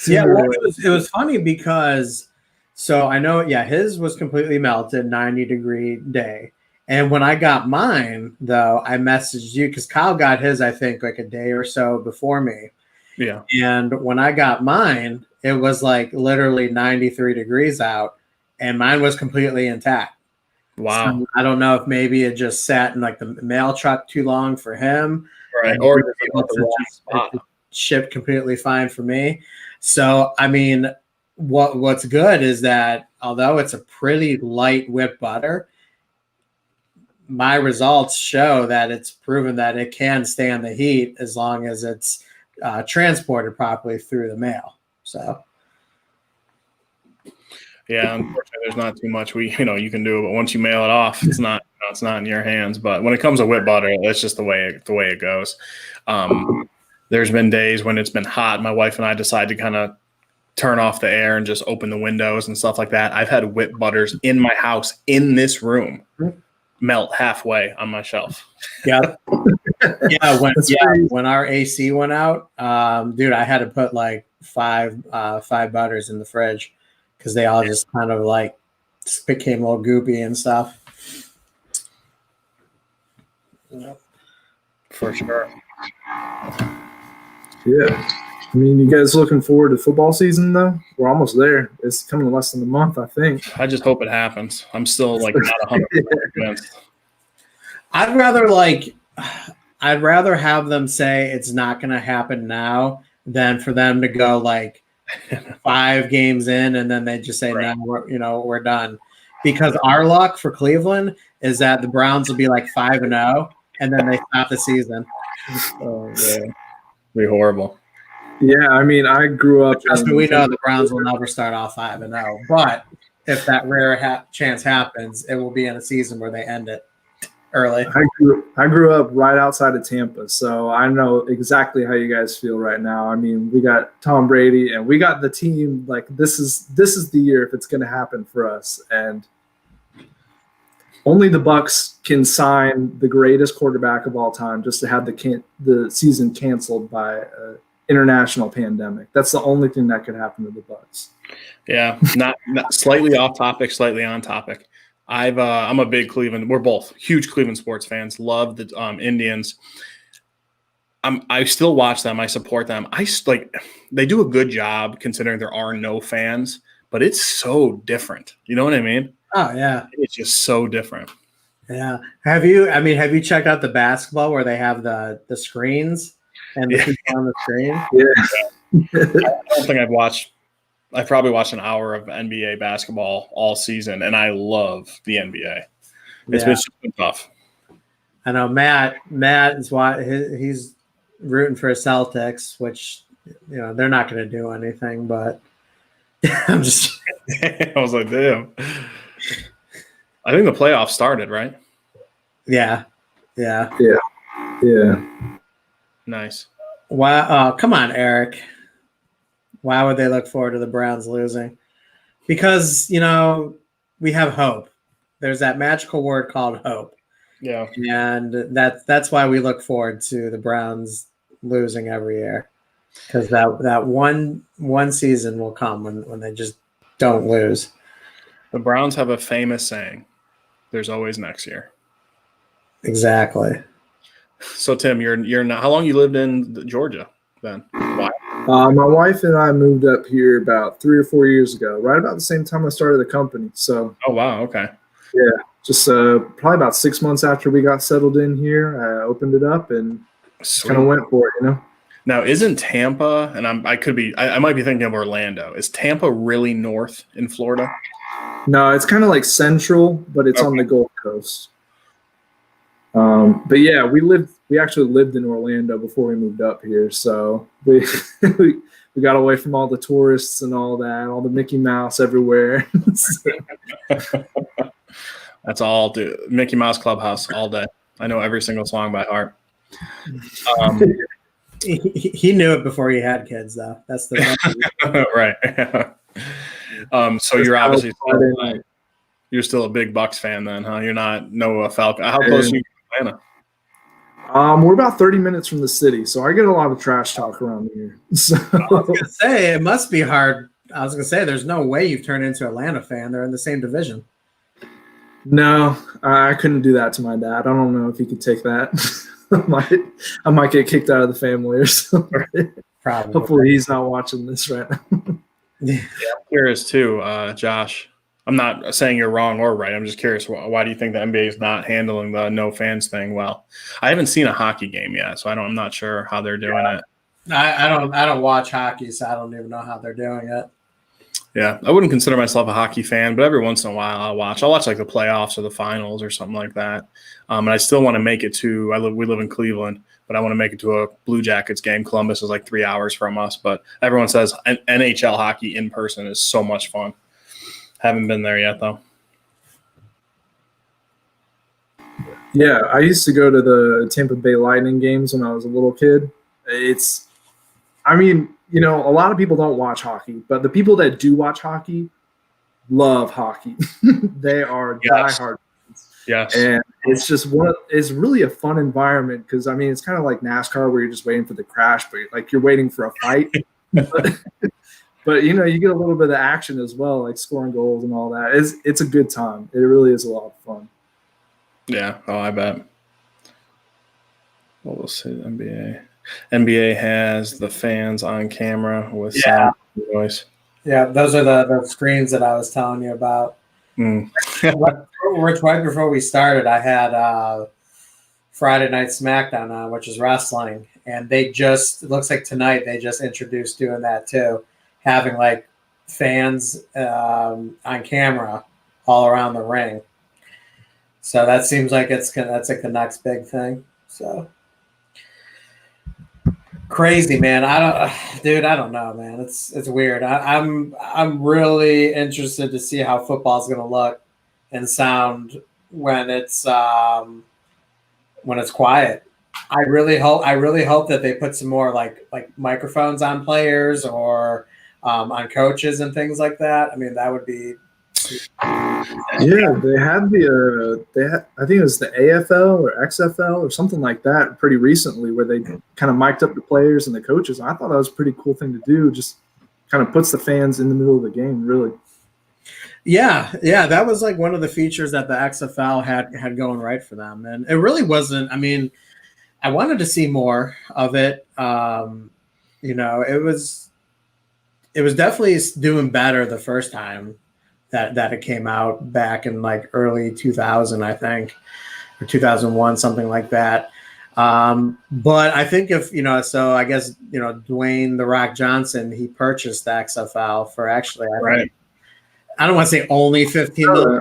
Yeah, it was funny because, so I know, his was completely melted, 90-degree day. And when I got mine, though, I messaged you because Kyle got his, I think, like a day or so before me. Yeah. And when I got mine, it was like literally 93 degrees out, and mine was completely intact. Wow. So I don't know if maybe it just sat in like the mail truck too long for him. Right. Or it shipped completely fine for me. So, I mean, what's good is that although it's a pretty light whipped butter, my results show that it's proven that it can stand the heat as long as it's transported properly through the mail. So, yeah, unfortunately, there's not too much you can do. But once you mail it off, it's not in your hands. But when it comes to whip butter, that's just the way it goes. There's been days when it's been hot. My wife and I decide to kind of turn off the air and just open the windows and stuff like that. I've had whip butters in my house in this room melt halfway on my shelf. Yeah. When our AC went out, dude, I had to put like five butters in the fridge because they all just kind of like became a little goopy and stuff. Yep. For sure. Yeah. I mean, you guys looking forward to football season, though? We're almost there. It's coming in less than a month, I think. I just hope it happens. I'm still like not 100% convinced. I'd rather have them say it's not going to happen now than for them to go like 5 games in and then they just say, right. No, we're done. Because our luck for Cleveland is that the Browns will be like 5-0 and then they stop the season. Oh, yeah. Be horrible. Yeah, I mean, I grew up. We know the Browns will never start off 5-0, but if that rare chance happens, it will be in a season where they end it early. I grew up right outside of Tampa, so I know exactly how you guys feel right now. I mean, we got Tom Brady, and we got the team. Like this is the year if it's going to happen for us, and only the Bucs can sign the greatest quarterback of all time just to have the season canceled by international pandemic. That's the only thing that could happen to the Bucs. Yeah, not slightly off topic, slightly on topic. I'm a big Cleveland. We're both huge Cleveland sports fans. Love the Indians. I still watch them. I support them. They do a good job considering there are no fans, but it's so different. You know what I mean? Oh yeah, it's just so different. Yeah. Have you checked out the basketball where they have the screens? And the people on the screen. Yeah. I don't think I've probably watched an hour of NBA basketball all season, and I love the NBA. It's been tough. I know Matt is why he's rooting for Celtics, which they're not going to do anything. But I'm just. I was like, damn. I think the playoffs started, right? Yeah. Nice. Wow. Come on, Eric. Why would they look forward to the Browns losing? Because, we have hope. There's that magical word called hope. Yeah. And that's why we look forward to the Browns losing every year. Because that one season will come when they just don't lose. The Browns have a famous saying, there's always next year. Exactly. So Tim, you're not. How long you lived in Georgia then? Why? My wife and I moved up here about 3 or 4 years ago, right about the same time I started the company. So. Oh wow! Okay. Yeah, just probably about 6 months after we got settled in here, I opened it up and kind of went for it. Now, isn't Tampa? And I might be thinking of Orlando. Is Tampa really north in Florida? No, it's kind of like central, but it's on the Gulf Coast. But yeah, we actually lived in Orlando before we moved up here, so we we got away from all the tourists and all that, all the Mickey Mouse everywhere. That's all. Do Mickey Mouse Clubhouse all day. I know every single song by heart. He knew it before he had kids, though. That's the right. So you're obviously you're still a big Bucks fan, then, huh? You're not no Falcon. How close are you to Atlanta? We're about 30 minutes from the city, so I get a lot of trash talk around here. So. I was going to say, it must be hard. I was going to say, there's no way you've turned into an Atlanta fan. They're in the same division. No, I couldn't do that to my dad. I don't know if he could take that. I might get kicked out of the family or something. Probably. Hopefully he's not watching this right now. Yeah, I'm curious too, Josh. I'm not saying you're wrong or right. I'm just curious. Why do you think the NBA is not handling the no fans thing well? I haven't seen a hockey game yet, so I'm not sure how they're doing it. I don't watch hockey, so I don't even know how they're doing it. Yeah, I wouldn't consider myself a hockey fan, but every once in a while I'll watch like the playoffs or the finals or something like that. And I still want to make it to. We live in Cleveland, but I want to make it to a Blue Jackets game. Columbus is like 3 hours from us, but everyone says NHL hockey in person is so much fun. Haven't been there yet, though. Yeah, I used to go to the Tampa Bay Lightning games when I was a little kid. A lot of people don't watch hockey, but the people that do watch hockey love hockey. They are diehard fans. Yes. And it's just it's really a fun environment because, it's kind of like NASCAR where you're just waiting for the crash, but you're waiting for a fight. But you get a little bit of action as well, like scoring goals and all that. It's a good time. It really is a lot of fun. Yeah. Oh, I bet. Well, we'll see. NBA. NBA has the fans on camera with sound and voice. Yeah, those are the screens that I was telling you about. Right before we started, I had Friday Night SmackDown on, which is wrestling, and it looks like tonight they just introduced doing that too. Having like fans on camera all around the ring, so that seems like that's like the next big thing. So crazy, man. I don't know, man. It's weird. I'm really interested to see how football's going to look and sound when it's quiet. I really hope that they put some more like microphones on players or on coaches and things like that. That would be. Yeah, they had I think it was the AFL or XFL or something like that pretty recently where they kind of mic'd up the players and the coaches. I thought that was a pretty cool thing to do. Just kind of puts the fans in the middle of the game, really. Yeah, that was like one of the features that the XFL had going right for them, and it really wasn't. I wanted to see more of it. It was definitely doing better the first time that it came out back in like early 2000, I think, or 2001, something like that. But I think so I guess, Dwayne "The Rock" Johnson, he purchased the XFL for actually, I don't want to say only $15 million,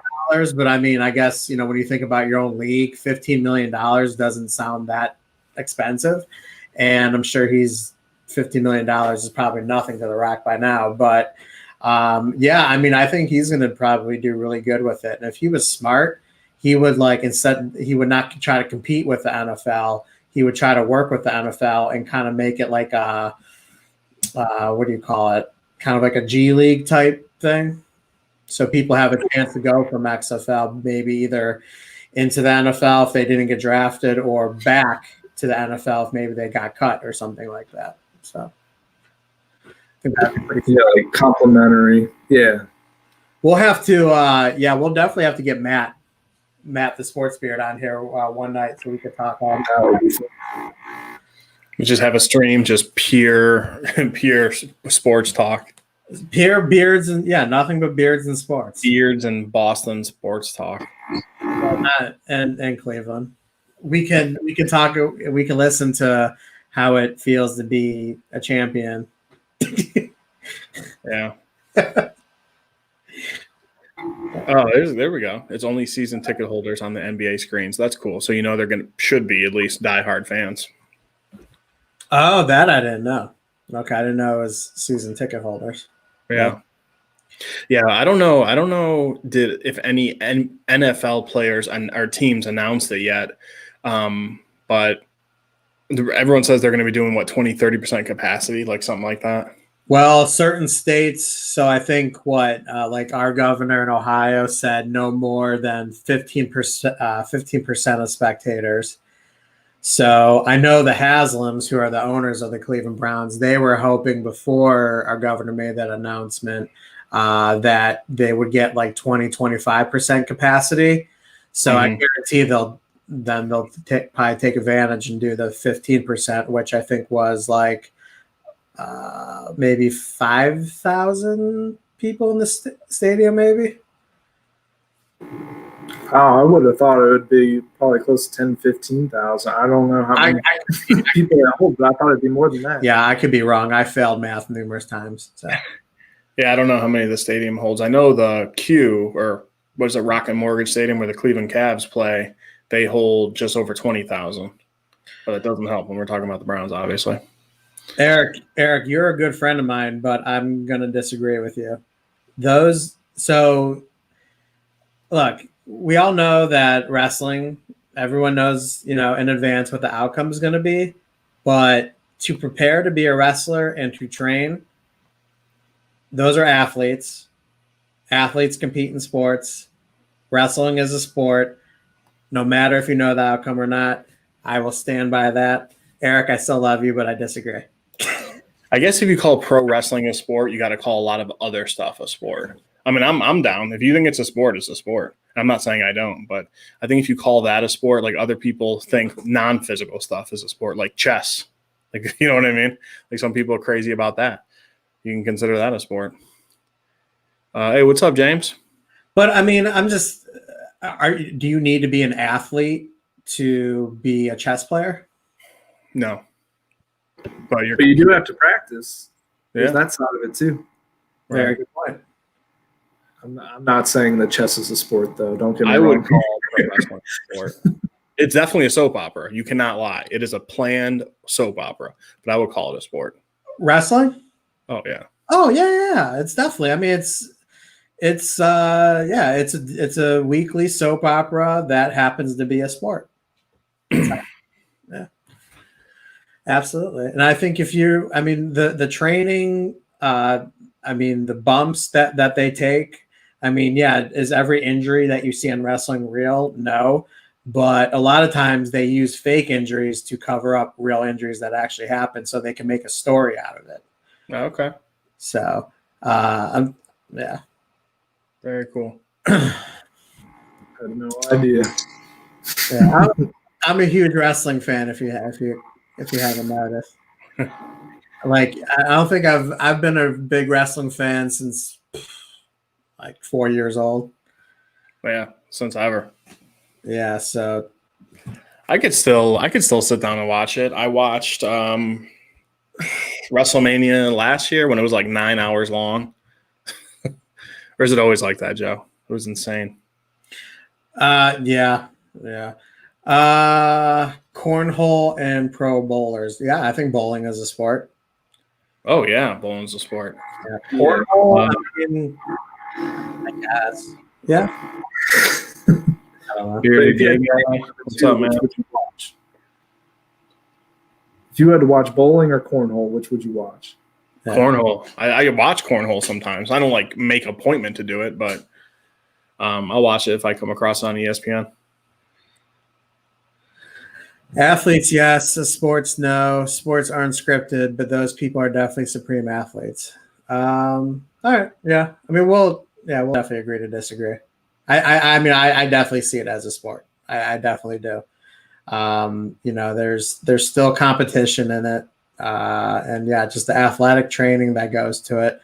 but I guess, when you think about your own league, $15 million doesn't sound that expensive. And I'm sure $15 million is probably nothing to The Rock by now, but I think he's going to probably do really good with it. And if he was smart, he would he would not try to compete with the NFL. He would try to work with the NFL and kind of make it like what do you call it? Kind of like a G League type thing. So people have a chance to go from XFL, maybe either into the NFL if they didn't get drafted or back to the NFL if maybe they got cut or something like that. So. Like complimentary. Yeah. We'll have to we'll definitely have to get Matt the sports beard on here one night so we could talk on we just have a stream, just pure sports talk. Pure beards and nothing but beards and sports. Beards and Boston sports talk. And Cleveland. We can talk, we can listen to how it feels to be a champion. Yeah. There we go. It's only season ticket holders on the NBA screens. That's cool. So they're should be at least diehard fans. Oh, that I didn't know. Okay, I didn't know it was season ticket holders. Yeah. Yeah, I don't know. I don't know if any NFL players and our teams announced it yet. But everyone says they're going to be doing what 20-30% capacity, like something like that. Well, certain states. So I think what like our governor in Ohio said no more than 15%, 15% of spectators. So I know the Haslams, who are the owners of the Cleveland Browns, they were hoping before our governor made that announcement that they would get like 20-25% capacity. So I guarantee they'll probably take advantage and do the 15%, which I think was like maybe 5,000 people in the stadium, maybe. Oh, I would have thought it would be probably close to 10, 15,000. I don't know how many people that hold, but I thought it'd be more than that. Yeah, I could be wrong. I failed math numerous times. So. Yeah, I don't know how many the stadium holds. I know the Q, or what is it, Rocket Mortgage Stadium, where the Cleveland Cavs play, they hold just over 20,000. But it doesn't help when we're talking about the Browns, obviously. Eric, you're a good friend of mine, but I'm going to disagree with you. So look, we all know that wrestling, everyone knows, in advance what the outcome is going to be, but to prepare to be a wrestler and to train, those are athletes. Athletes compete in sports. Wrestling is a sport. No matter if you know the outcome or not, I will stand by that. Eric, I still love you, but I disagree. I guess if you call pro wrestling a sport, you got to call a lot of other stuff a sport. I mean, I'm down. If you think it's a sport, it's a sport. I'm not saying I don't, but I think if you call that a sport, like other people think non-physical stuff is a sport, like chess. Like, you know what I mean? Like some people are crazy about that. You can consider that a sport. Hey, what's up, James? But I mean, I'm just, do you need to be an athlete to be a chess player? No. But you do have to practice. There's Yeah. that side of it too. Very good point. I'm not saying that chess is a sport, though. Don't get me I wrong. would call pro wrestling a sport. It's definitely a soap opera. You cannot lie. It is a planned soap opera, but I would call it a sport. Wrestling? Oh yeah. Oh yeah. It's definitely. I mean, it's a weekly soap opera that happens to be a sport. Yeah, absolutely. And I think the training, the bumps that they take. I mean, yeah, is every injury that you see in wrestling real? No. But a lot of times they use fake injuries to cover up real injuries that actually happen so they can make a story out of it. Okay. So, yeah. Very cool. I had no idea. Yeah, I'm a huge wrestling fan. If you haven't noticed, like I don't think I've been a big wrestling fan since like 4 years old. Yeah, since ever. Yeah, so I could still sit down and watch it. I watched WrestleMania last year when it was like 9 hours long. Or is it always like that, Joe? It was insane. yeah. Cornhole and pro bowlers. Yeah, I think bowling is a sport. Oh yeah, bowling's a sport. Yeah. Cornhole, I guess. Yeah. I don't know. What's up, man? Would you watch? If you had to watch bowling or cornhole, which would you watch? Yeah. Cornhole. I watch cornhole sometimes. I don't like make appointment to do it, but I'll watch it if I come across it on ESPN. Athletes, yes. Sports, no. Sports aren't scripted, but those people are definitely supreme athletes. All right, yeah. I mean, we'll definitely agree to disagree. I definitely see it as a sport. I definitely do. There's still competition in it, and yeah, just the athletic training that goes to it.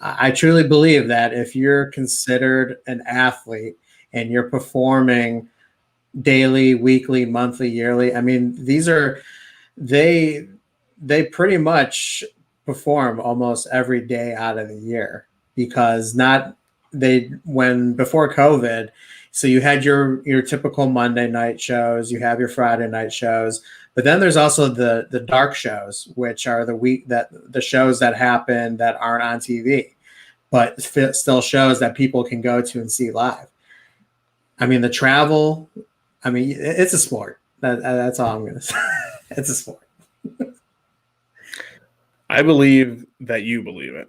I truly believe that if you're considered an athlete and you're performing daily, weekly, monthly, yearly, I mean, they pretty much perform almost every day out of the year because when before COVID, so you had your typical Monday night shows, you have your Friday night shows, but then there's also the dark shows, which are the shows that happen that aren't on TV, but still shows that people can go to and see live. I mean, the travel, I mean, it's a sport. That's all I'm going to say. It's a sport. I believe that you believe it.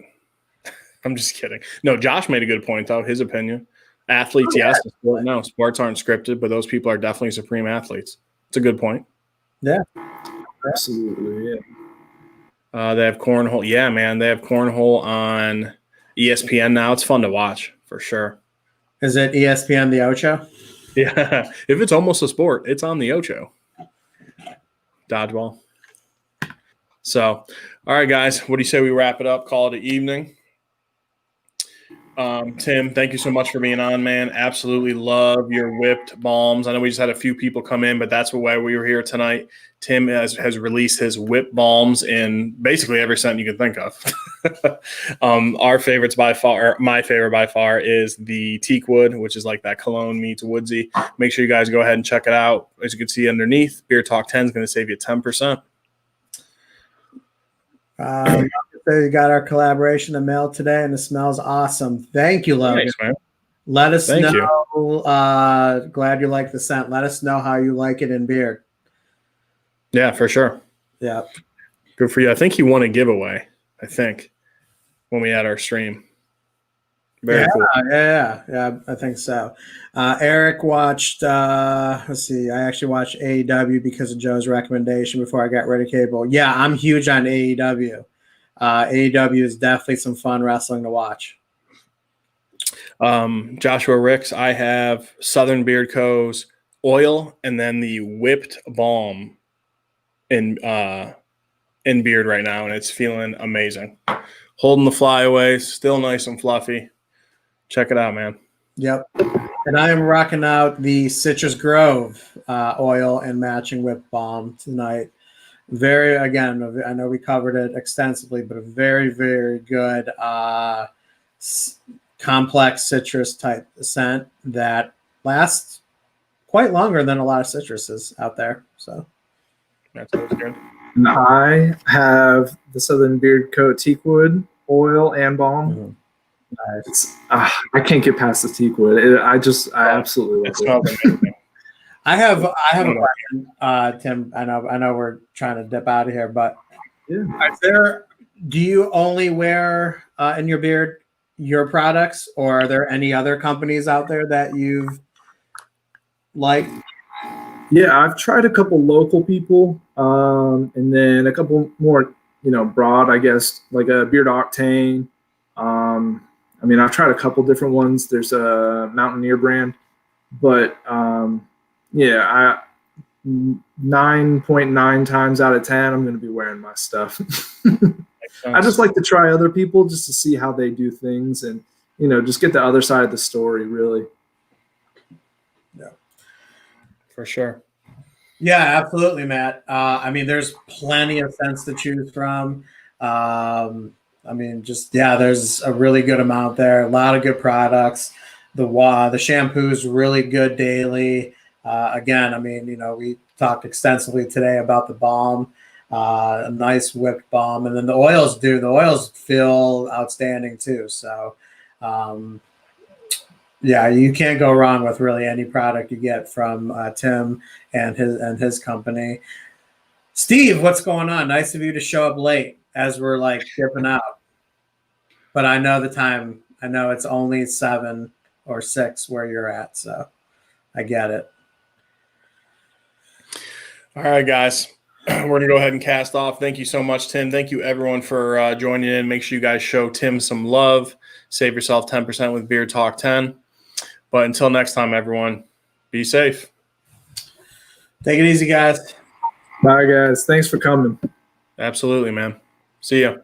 I'm just kidding. No, Josh made a good point, though. His opinion. Athletes, yes. Sport, no. Sports aren't scripted, but those people are definitely supreme athletes. It's a good point. Yeah. Absolutely, yeah. They have cornhole. Yeah, man. They have cornhole on ESPN now. It's fun to watch, for sure. Is it ESPN the Ocho? Yeah. If it's almost a sport, it's on the Ocho. Dodgeball. So, all right, guys. What do you say we wrap it up? Call it an evening. Tim, thank you so much for being on, man. Absolutely love your whipped balms. I know we just had a few people come in, but that's why we were here tonight. Tim has released his whipped balms in basically every scent you can think of. Our favorites by far, my favorite by far, is the teak wood, which is like that cologne meets woodsy. Make sure you guys go ahead and check it out. As you can see underneath, Beer Talk 10 is going to save you 10%. You got our collaboration in the mail today, and it smells awesome. Thank you, Logan. Thanks, man. Let us Thank know. Glad you like the scent. Let us know how you like it in beer. Yeah, for sure. Yeah. Good for you. I think he won a giveaway, when we had our stream. Very cool. Yeah, I think so. Eric watched, let's see, I actually watched AEW because of Joe's recommendation before I got rid of cable. Yeah, I'm huge on AEW. AEW is definitely some fun wrestling to watch. Joshua Ricks, I have Southern Beard Co.'s oil and then the whipped balm in beard right now, and it's feeling amazing. Holding the flyaway, still nice and fluffy. Check it out, man. Yep. And I am rocking out the Citrus Grove oil and matching whipped balm tonight. Again, I know we covered it extensively, but a very, very good complex citrus type scent that lasts quite longer than a lot of citruses out there. So that's always good. And I have the Southern Beard Co. Teakwood oil and balm. Mm-hmm. Nice. I can't get past the teakwood. I absolutely love it. I have a question, Tim. I know we're trying to dip out of here, but do you only wear in your beard your products, or are there any other companies out there that you've liked? Yeah, I've tried a couple local people, and then a couple more, broad, I guess, like a Beard Octane. I mean, I've tried a couple different ones. There's a Mountaineer brand, but 9.9 times out of 10, I'm going to be wearing my stuff. I just like to try other people just to see how they do things and, just get the other side of the story, really. Yeah, for sure. Yeah, absolutely, Matt. I mean, there's plenty of scents to choose from. There's a really good amount there. A lot of good products. The shampoo's really good daily. Again, we talked extensively today about the balm, a nice whipped balm, and then the oils feel outstanding too. So, you can't go wrong with really any product you get from Tim and his company. Steve, what's going on? Nice of you to show up late as we're like dipping out. But I know the time. I know it's only 7 or 6 where you're at, so I get it. All right, guys. We're going to go ahead and cast off. Thank you so much, Tim. Thank you, everyone, for joining in. Make sure you guys show Tim some love. Save yourself 10% with Beer Talk 10. But until next time, everyone, be safe. Take it easy, guys. Bye, guys. Thanks for coming. Absolutely, man. See ya.